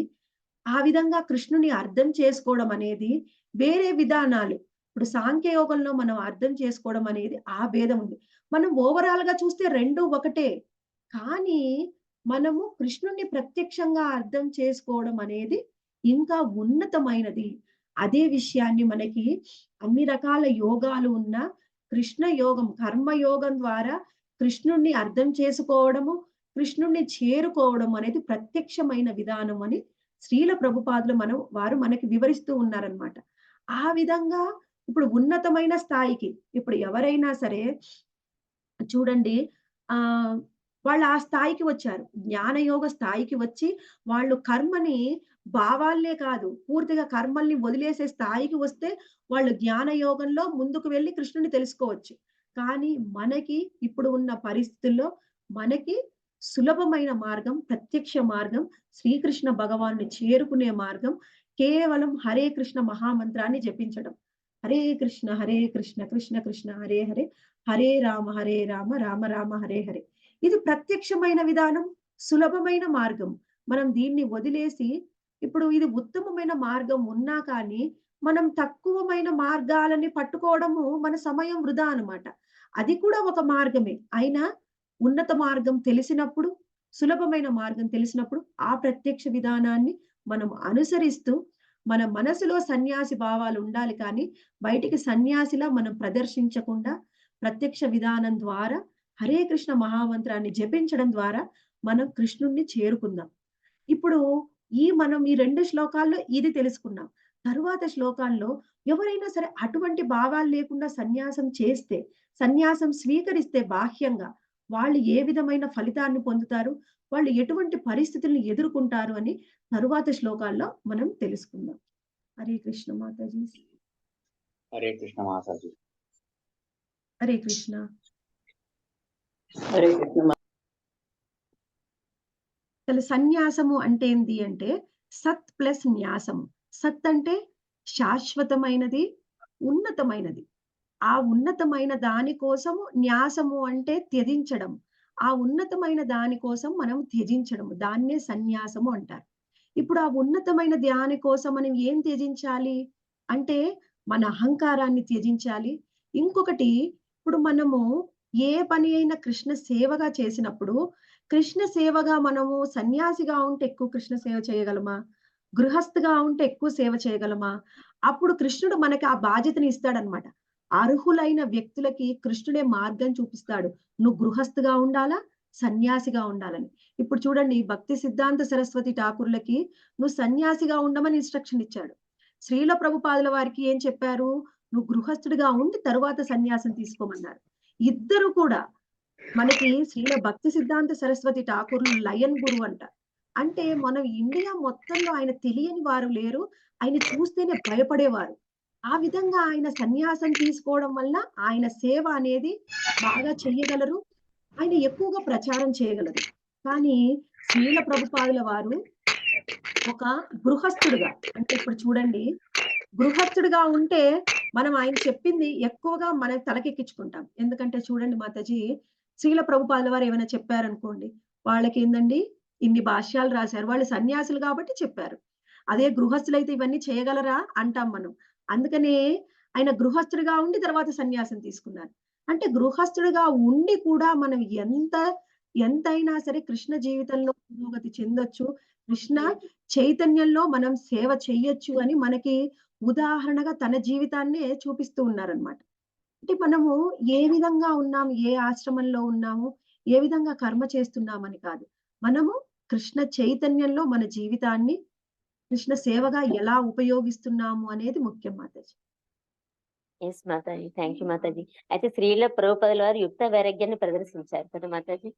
A: ఆ విధంగా కృష్ణుని అర్థం చేసుకోవడం అనేది వేరే విధానాలు. ఇప్పుడు సాంఖ్యయోగంలో మనం అర్థం చేసుకోవడం అనేది ఆ భేదం ఉంది. మనం ఓవరాల్‌గా చూస్తే 2 ఒకటే. కానీ మనము కృష్ణుడిని ప్రత్యక్షంగా అర్థం చేసుకోవడం అనేది ఇంకా ఉన్నతమైనది. అదే విషయాన్ని మనకి అన్ని రకాల యోగాలు ఉన్న కృష్ణ యోగం, కర్మ యోగం ద్వారా కృష్ణుడిని అర్థం చేసుకోవడము, కృష్ణుడిని చేరుకోవడం అనేది ప్రత్యక్షమైన విధానం అని శ్రీల ప్రభుపాదులు వారు మనకి వివరిస్తూ ఉన్నారనమాట. ఆ విధంగా ఇప్పుడు ఉన్నతమైన స్థాయికి ఇప్పుడు ఎవరైనా సరే చూడండి ఆహ్, వాళ్ళు ఆ స్థాయికి వచ్చారు. జ్ఞానయోగ స్థాయికి వచ్చి వాళ్ళు కర్మని భావాలనే కాదు, పూర్తిగా కర్మల్ని వదిలేసే స్థాయికి వస్తే వాళ్ళు జ్ఞాన యోగంలో ముందుకు వెళ్లి కృష్ణుడిని తెలుసుకోవచ్చు. కానీ మనకి ఇప్పుడు ఉన్న పరిస్థితుల్లో మనకి సులభమైన మార్గం, ప్రత్యక్ష మార్గం, శ్రీకృష్ణ భగవానుని చేరుకునే మార్గం కేవలం హరే కృష్ణ మహామంత్రాన్ని జపించడం. హరే కృష్ణ, కృష్ణ కృష్ణ హరే హరే, హరే రామ, రామ రామ హరే హరే. ఇది ప్రత్యక్షమైన విధానం, సులభమైన మార్గం. మనం దీన్ని వదిలేసి ఇప్పుడు ఇది ఉత్తమమైన మార్గం ఉన్నా కానీ, మనం తక్కువమైన మార్గాలని పట్టుకోవడము మన సమయం వృధా అన్నమాట. అది కూడా ఒక మార్గమే. అయినా ఉన్నత మార్గం తెలిసినప్పుడు, సులభమైన మార్గం తెలిసినప్పుడు, ఆ ప్రత్యక్ష విధానాన్ని మనం అనుసరిస్తూ, మన మనసులో సన్యాసి భావాలుండాలి కానీ, బయటికి సన్యాసిలా మనం ప్రదర్శించకుండా, ప్రత్యక్ష విధానం ద్వారా హరే కృష్ణ మహామంత్రాన్ని జపించడం ద్వారా మనం కృష్ణుడిని చేరుకుందాం. ఇప్పుడు మనం ఈ 2 శ్లోకాల్లో ఇది తెలుసుకున్నాం. తరువాత శ్లోకాల్లో ఎవరైనా సరే అటువంటి భావాలు లేకుండా సన్యాసం చేస్తే, సన్యాసం స్వీకరిస్తే బాహ్యంగా వాళ్ళు ఏ విధమైన ఫలితాన్ని పొందుతారు? వాళ్ళు ఎటువంటి పరిస్థితుల్ని ఎదుర్కొంటారు అని తరువాత శ్లోకాల్లో మనం తెలుసుకుందాం. హరే కృష్ణ మాతాజీ.
B: హరే కృష్ణ మాతాజీ.
A: హరే కృష్ణ.
C: హరే కృష్ణ.
A: అసలు సన్యాసము అంటే ఏంది అంటే సత్ ప్లస్ న్యాసము. సత్ అంటే శాశ్వతమైనది, ఉన్నతమైనది. ఆ ఉన్నతమైన దాని కోసము న్యాసము అంటే త్యజించడం. ఆ ఉన్నతమైన దాని కోసం మనం త్యజించడము. దాన్నే సన్యాసము అంటారు. ఇప్పుడు ఆ ఉన్నతమైన దాని కోసం మనం ఏం త్యజించాలి? అంటే మన అహంకారాన్ని త్యజించాలి. ఇంకొకటి ఇప్పుడు మనము ఏ పని అయినా కృష్ణ సేవగా చేసినప్పుడు, కృష్ణ సేవగా మనము సన్యాసిగా ఉంటే ఎక్కువ కృష్ణ సేవ చేయగలమా? గృహస్థిగా ఉంటే ఎక్కువ సేవ చేయగలమా? అప్పుడు కృష్ణుడు మనకి ఆ బాధ్యతని ఇస్తాడన్నమాట. అర్హులైన వ్యక్తులకి కృష్ణుడే మార్గం చూపిస్తాడు. నువ్వు గృహస్థిగా ఉండాలా? సన్యాసిగా ఉండాలని. ఇప్పుడు చూడండి భక్తి సిద్ధాంత సరస్వతి ఠాకూర్లకి నువ్వు సన్యాసిగా ఉండమని ఇన్‌స్ట్రక్షన్ ఇచ్చాడు. శ్రీల ప్రభుపాదుల వారికి ఏం చెప్పారు? నువ్వు గృహస్థుడిగా ఉండి తరువాత సన్యాసం తీసుకోమన్నారు. ఇద్దరు కూడా మనకి శ్రీల భక్తి సిద్ధాంత సరస్వతి ఠాకూర్లు లయన్ గురువు అంట. అంటే మనం ఇండియా మొత్తంలో ఆయన తెలియని వారు లేరు. ఆయన చూస్తేనే భయపడేవారు. ఆ విధంగా ఆయన సన్యాసం తీసుకోవడం వల్ల ఆయన సేవ అనేది బాగా చెయ్యగలరు. ఆయన ఎక్కువగా ప్రచారం చేయగలరు. కానీ శ్రీల ప్రభుపాదుల వారు ఒక గృహస్థుడుగా అంటే ఇప్పుడు చూడండి, గృహస్థుడిగా ఉంటే మనం ఆయన చెప్పింది ఎక్కువగా మన తలకెక్కించుకుంటాం. ఎందుకంటే చూడండి మాతాజీ, శ్రీల ప్రభుపాదుల వారు ఏమైనా చెప్పారనుకోండి, వాళ్ళకేందండి ఇన్ని భాష్యాలు రాశారు. వాళ్ళు సన్యాసులు కాబట్టి చెప్పారు. అదే గృహస్థులైతే ఇవన్నీ చేయగలరా అంటాం మనం. అందుకనే ఆయన గృహస్థుడిగా ఉండి తర్వాత సన్యాసం తీసుకున్నారు. అంటే గృహస్థుడిగా ఉండి కూడా మనం ఎంతైనా సరే కృష్ణ జీవితంలో పురోగతి చెందొచ్చు. కృష్ణ చైతన్యంలో మనం సేవ చెయ్యొచ్చు అని మనకి ఉదాహరణగా తన జీవితాన్నే చూపిస్తూ ఉన్నారనమాట. అంటే మనము ఏ విధంగా ఉన్నాము, ఏ ఆశ్రమంలో ఉన్నాము, ఏ విధంగా కర్మ చేస్తున్నామని కాదు. మనము కృష్ణ చైతన్యంలో మన జీవితాన్ని కృష్ణ సేవగా ఎలా ఉపయోగిస్తున్నాము అనేది ముఖ్యం మాతాజీ.
C: ఎస్ మాతాజీ. థ్యాంక్ యూ మాతాజీ. అయితే శ్రీల ప్రభుపాదుల వారు యుక్త వైరాగ్యాన్ని ప్రదర్శించారు కదా మాతాజీ?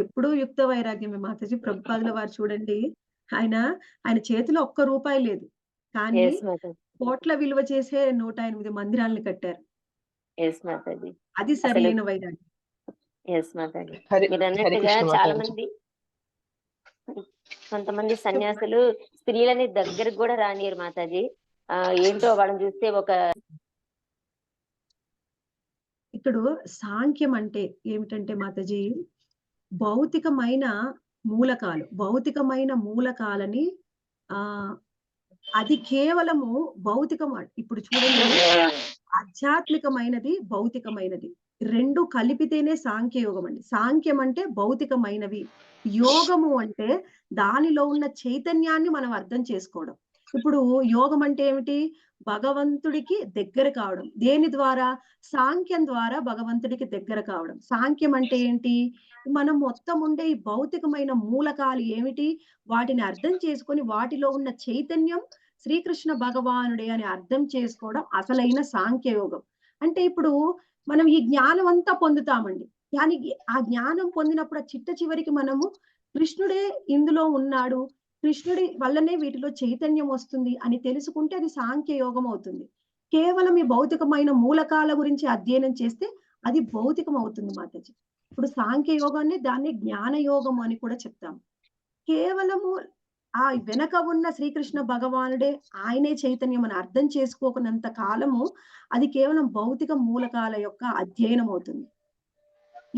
A: ఎప్పుడూ యుక్త వైరాగ్యమే మాతాజీ. ప్రభుపాదుల వారు చూడండి, ఆయన ఆయన చేతిలో ఒక్క రూపాయి లేదు. కానీ
C: ఎస్ మాతాజీ.
A: కోట్ల విలువ చేసే 108 మందిరాల్ని కట్టారు.
C: ఎస్ మాతాజీ.
A: అది
C: అసలు
A: సరియైన వైరాగ్యం.
C: ఎస్ మాతాజీ.
B: హరే
C: మీరు
B: హరే
C: అన్నట్టుగా
B: కృష్ణ
C: చాలా
B: మాతాజీ.
C: మంది కొంతమంది సన్యాసులు స్త్రీలని దగ్గరకు కూడా రానియరు మాతాజీ. ఏంటో వాళ్ళని చూస్తే ఒక
A: ఇప్పుడు సాంఖ్యం అంటే ఏమిటంటే మాతాజీ, భౌతికమైన భౌతికమైన మూలకాలని ఆహ్, అది కేవలము భౌతికం. ఇప్పుడు చూడండి, ఆధ్యాత్మికమైనది, భౌతికమైనది 2 కలిపితేనే సాంఖ్య యోగం అండి. సాంఖ్యం అంటే భౌతికమైనవి. యోగము అంటే దానిలో ఉన్న చైతన్యాన్ని మనం అర్థం చేసుకోవడం. ఇప్పుడు యోగం అంటే ఏమిటి? భగవంతుడికి దగ్గర కావడం. దేని ద్వారా? సాంఖ్యం ద్వారా భగవంతుడికి దగ్గర కావడం. సాంఖ్యం అంటే ఏంటి? మనం మొత్తం ఉండే ఈ భౌతికమైన మూలకాలు ఏమిటి? వాటిని అర్థం చేసుకొని వాటిలో ఉన్న చైతన్యం శ్రీకృష్ణ భగవానుడే అని అర్థం చేసుకోవడం అసలైన సాంఖ్యయోగం. అంటే ఇప్పుడు మనం ఈ జ్ఞానం అంతా పొందుతామండి. దానికి ఆ జ్ఞానం పొందినప్పుడు ఆ చిట్ట చివరికి మనము కృష్ణుడే ఇందులో ఉన్నాడు, కృష్ణుడి వల్లనే వీటిలో చైతన్యం వస్తుంది అని తెలుసుకుంటే అది సాంఖ్య యోగం అవుతుంది. కేవలం ఈ భౌతికమైన మూలకాల గురించి అధ్యయనం చేస్తే అది భౌతికం అవుతుంది మాతాజీ. ఇప్పుడు సాంఖ్య యోగాన్ని దాన్ని జ్ఞాన యోగం అని కూడా చెప్తాం. కేవలము ఆ వెనక ఉన్న శ్రీకృష్ణ భగవానుడే ఆయనే చైతన్యం అని అర్థం చేసుకోకున్నంత కాలము అది కేవలం భౌతిక మూలకాల యొక్క అధ్యయనం అవుతుంది.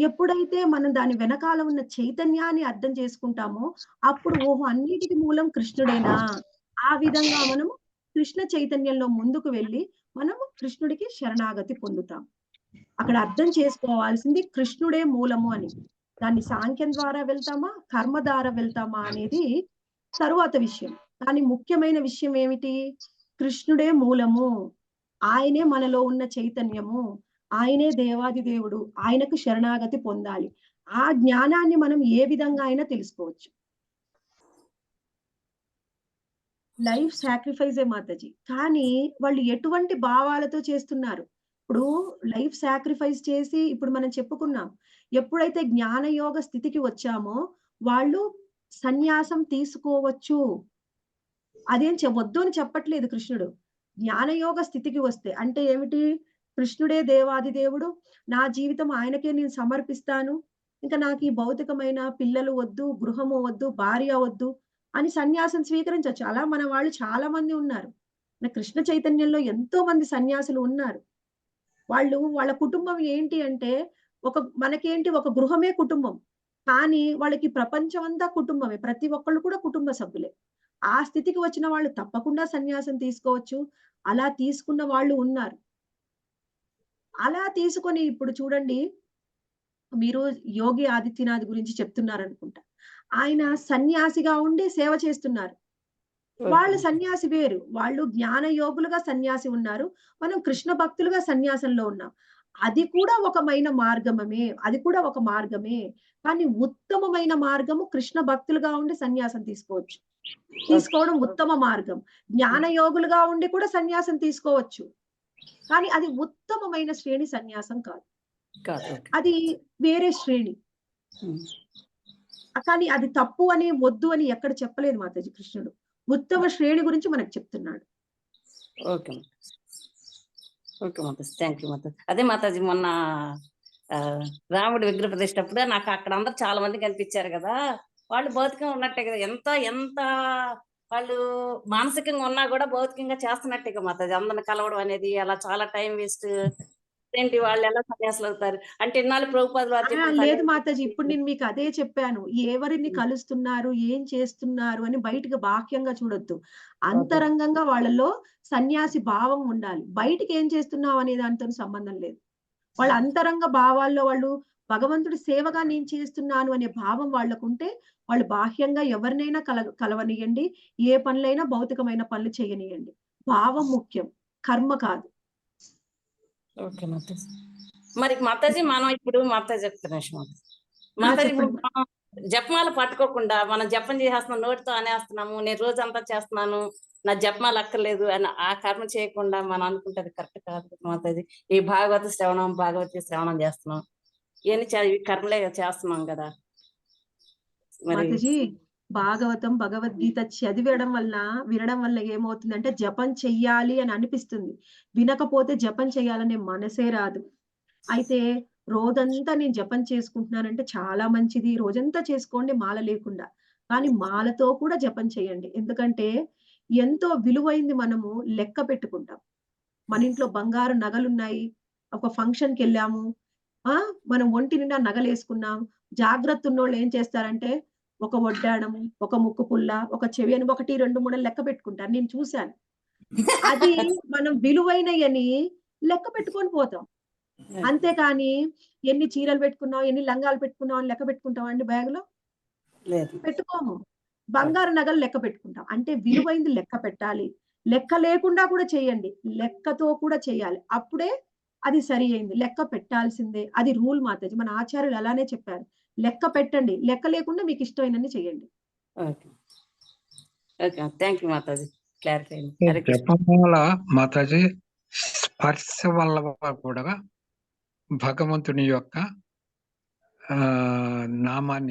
A: ఎప్పుడైతే మనం దాని వెనకాల ఉన్న చైతన్యాన్ని అర్థం చేసుకుంటామో, అప్పుడు ఓహో! అన్నిటికి మూలం కృష్ణుడేనా? ఆ విధంగా మనము కృష్ణ చైతన్యంలో ముందుకు వెళ్లి, మనము కృష్ణుడికి శరణాగతి పొందుతాం. అక్కడ అర్థం చేసుకోవాల్సింది కృష్ణుడే మూలము అని. దాన్ని సాంఖ్యం ద్వారా వెళ్తామా? కర్మ ద్వారా వెళ్తామా? అనేది తరువాత విషయం. కానీ ముఖ్యమైన విషయం ఏమిటి? కృష్ణుడే మూలము. ఆయనే మనలో ఉన్న చైతన్యము. ఆయనే దేవాది దేవుడు. ఆయనకు శరణాగతి పొందాలి. ఆ జ్ఞానాన్ని మనం ఏ విధంగా అయినా తెలుసుకోవచ్చు. లైఫ్ సాక్రిఫైజే మాతాజీ. కానీ వాళ్ళు ఎటువంటి భావాలతో చేస్తున్నారు? ఇప్పుడు లైఫ్ సాక్రిఫైస్ చేసి ఇప్పుడు మనం చెప్పుకున్నాం. ఎప్పుడైతే జ్ఞానయోగ స్థితికి వచ్చామో, వాళ్ళు సన్యాసం తీసుకోవచ్చు. అదేం వద్దు అని చెప్పట్లేదు కృష్ణుడు. జ్ఞానయోగ స్థితికి వస్తే అంటే ఏమిటి? కృష్ణుడే దేవాది దేవుడు. నా జీవితం ఆయనకే నేను సమర్పిస్తాను. ఇంక నాకు ఈ భౌతికమైన పిల్లలు వద్దు, గృహము వద్దు, భార్య వద్దు అని సన్యాసం స్వీకరించొచ్చు. అలా మన వాళ్ళు చాలా మంది ఉన్నారు. మన కృష్ణ చైతన్యంలో ఎంతో మంది సన్యాసులు ఉన్నారు. వాళ్ళ కుటుంబం ఏంటి అంటే మనకేంటి ఒక గృహమే కుటుంబం. కానీ వాళ్ళకి ప్రపంచం అంతా కుటుంబమే. ప్రతి ఒక్కళ్ళు కూడా కుటుంబ సభ్యులే. ఆ స్థితికి వచ్చిన వాళ్ళు తప్పకుండా సన్యాసం తీసుకోవచ్చు. అలా తీసుకున్న వాళ్ళు ఉన్నారు. అలా తీసుకొని ఇప్పుడు చూడండి, మీరు యోగి ఆదిత్యనాథ్ గురించి చెప్తున్నారనుకుంటా. ఆయన సన్యాసిగా ఉండి సేవ చేస్తున్నారు. వాళ్ళు సన్యాసి వేరు. వాళ్ళు జ్ఞాన యోగులుగా సన్యాసి ఉన్నారు. మనం కృష్ణ భక్తులుగా సన్యాసంలో ఉన్నాం. అది కూడా అది కూడా ఒక మార్గమే. కానీ ఉత్తమమైన మార్గము కృష్ణ భక్తులుగా ఉండి సన్యాసం తీసుకోవచ్చు. తీసుకోవడం ఉత్తమ మార్గం. జ్ఞాన యోగులుగా ఉండి కూడా సన్యాసం తీసుకోవచ్చు. కానీ అది ఉత్తమమైన శ్రేణి సన్యాసం కాదు. అది వేరే శ్రేణి. కానీ అది తప్పు అని, వద్దు అని ఎక్కడ చెప్పలేదు మాతాజీ కృష్ణుడు. ఉత్తమ శ్రేణి గురించి మనకు చెప్తున్నాడు.
D: Okay okay Mataji, thank you Mataji. అదే మాతాజీ మొన్న రాముడి విగ్రహ ప్రతిష్టప్పుడు నాకు అక్కడ అందరు చాలా మంది కనిపించారు కదా, వాళ్ళు భౌతికంగా ఉన్నట్టే కదా, ఎంత ఎంత వాళ్ళు మానసికంగా ఉన్నా కూడా భౌతికంగా చేస్తున్నట్టే మాతాజీ. అందరిని కలవడం అనేది అలా చాలా టైం వేస్ట్. ఏంటి వాళ్ళు ఎలా సన్యాసులు అవుతారు అంటే ఇన్నాళ్ళు ప్రభుపాదులు వారు చెప్పిన
A: లేదు మాతాజీ, ఇప్పుడు నేను మీకు అదే చెప్పాను. ఎవరిని కలుస్తున్నారు, ఏం చేస్తున్నారు అని బయటకు బాహ్యంగా చూడొద్దు. అంతరంగంగా వాళ్ళలో సన్యాసి భావం ఉండాలి. బయటికి ఏం చేస్తున్నావు అనే దానితో సంబంధం లేదు. వాళ్ళ అంతరంగ భావాల్లో వాళ్ళు భగవంతుడి సేవగా నేను చేస్తున్నాను అనే భావం వాళ్ళకుంటే, వాళ్ళు బాహ్యంగా ఎవరినైనా కలవనియండి. ఏ పనులైనా భౌతికమైన పనులు చేయనియండి. భావం ముఖ్యం, కర్మ కాదు.
D: ఓకే మాతాజీ. మరి మాతాజీ మనం ఇప్పుడు మాతాజీ చెప్తున్నా మాతాజీ, ఇప్పుడు జపమాల పట్టుకోకుండా మనం జపం చేసేస్తున్నాం, నోటితో అనేస్తున్నాము, నేను రోజంతా చేస్తున్నాను, నా జపమాల అక్కర్లేదు అని ఆ కర్మ చేయకుండా మనం అనుకుంటది కరెక్ట్ కాదు మాతాజీ. ఈ భాగవత శ్రవణం చేస్తున్నాం, ఇవన్నీ కర్మలే చేస్తున్నాం కదా.
A: మాతాజీ, భాగవతం, భగవద్గీత చదివడం వల్ల, వినడం వల్ల ఏమవుతుందంటే జపం చెయ్యాలి అని అనిపిస్తుంది. వినకపోతే జపం చేయాలనే మనసే రాదు. అయితే రోజంతా నేను జపం చేసుకుంటున్నానంటే చాలా మంచిది. రోజంతా చేసుకోండి మాల లేకుండా. కానీ మాలతో కూడా జపం చేయండి. ఎందుకంటే ఎంతో విలువైంది మనము లెక్క పెట్టుకుంటాం. మన ఇంట్లో బంగారు నగలున్నాయి. ఒక ఫంక్షన్‌కెళ్ళాము. మనం ఒంటి నిండా నగలేసుకున్నాం. జాగ్రత్త ఉన్నోళ్ళు ఏం చేస్తారంటే, ఒక వడ్డాణము, ఒక ముక్కు పుల్ల, ఒక చెవి అని 1, 2, 3 అని లెక్క పెట్టుకుంటారు. నేను చూశాను. అది మనం విలువైనయని లెక్క పెట్టుకొని పోతాం. అంతేకాని ఎన్ని చీరలు పెట్టుకున్నాం, ఎన్ని లంగాలు పెట్టుకున్నాం అని లెక్క పెట్టుకుంటామా అండి బ్యాగ్‌లో? పెట్టుకోము. బంగారు నగలు లెక్క పెట్టుకుంటాం. అంటే విలువైంది లెక్క పెట్టాలి. లెక్క లేకుండా కూడా చేయండి. లెక్కతో కూడా చేయాలి. అప్పుడే అది సరి అయింది. లెక్క పెట్టాల్సిందే. అది రూల్ మాతాజీ. మన ఆచార్యులు అలానే చెప్పారు. లెక్క పెట్టండి. లెక్క లేకుండా మీకు ఇష్టమైనన్ని చేయండి.
D: Okay okay, thank you Mataji, clarify.
E: జపమాల మాతాజీ స్పర్శ వల్ల కూడా భగవంతుని యొక్క నామాన్ని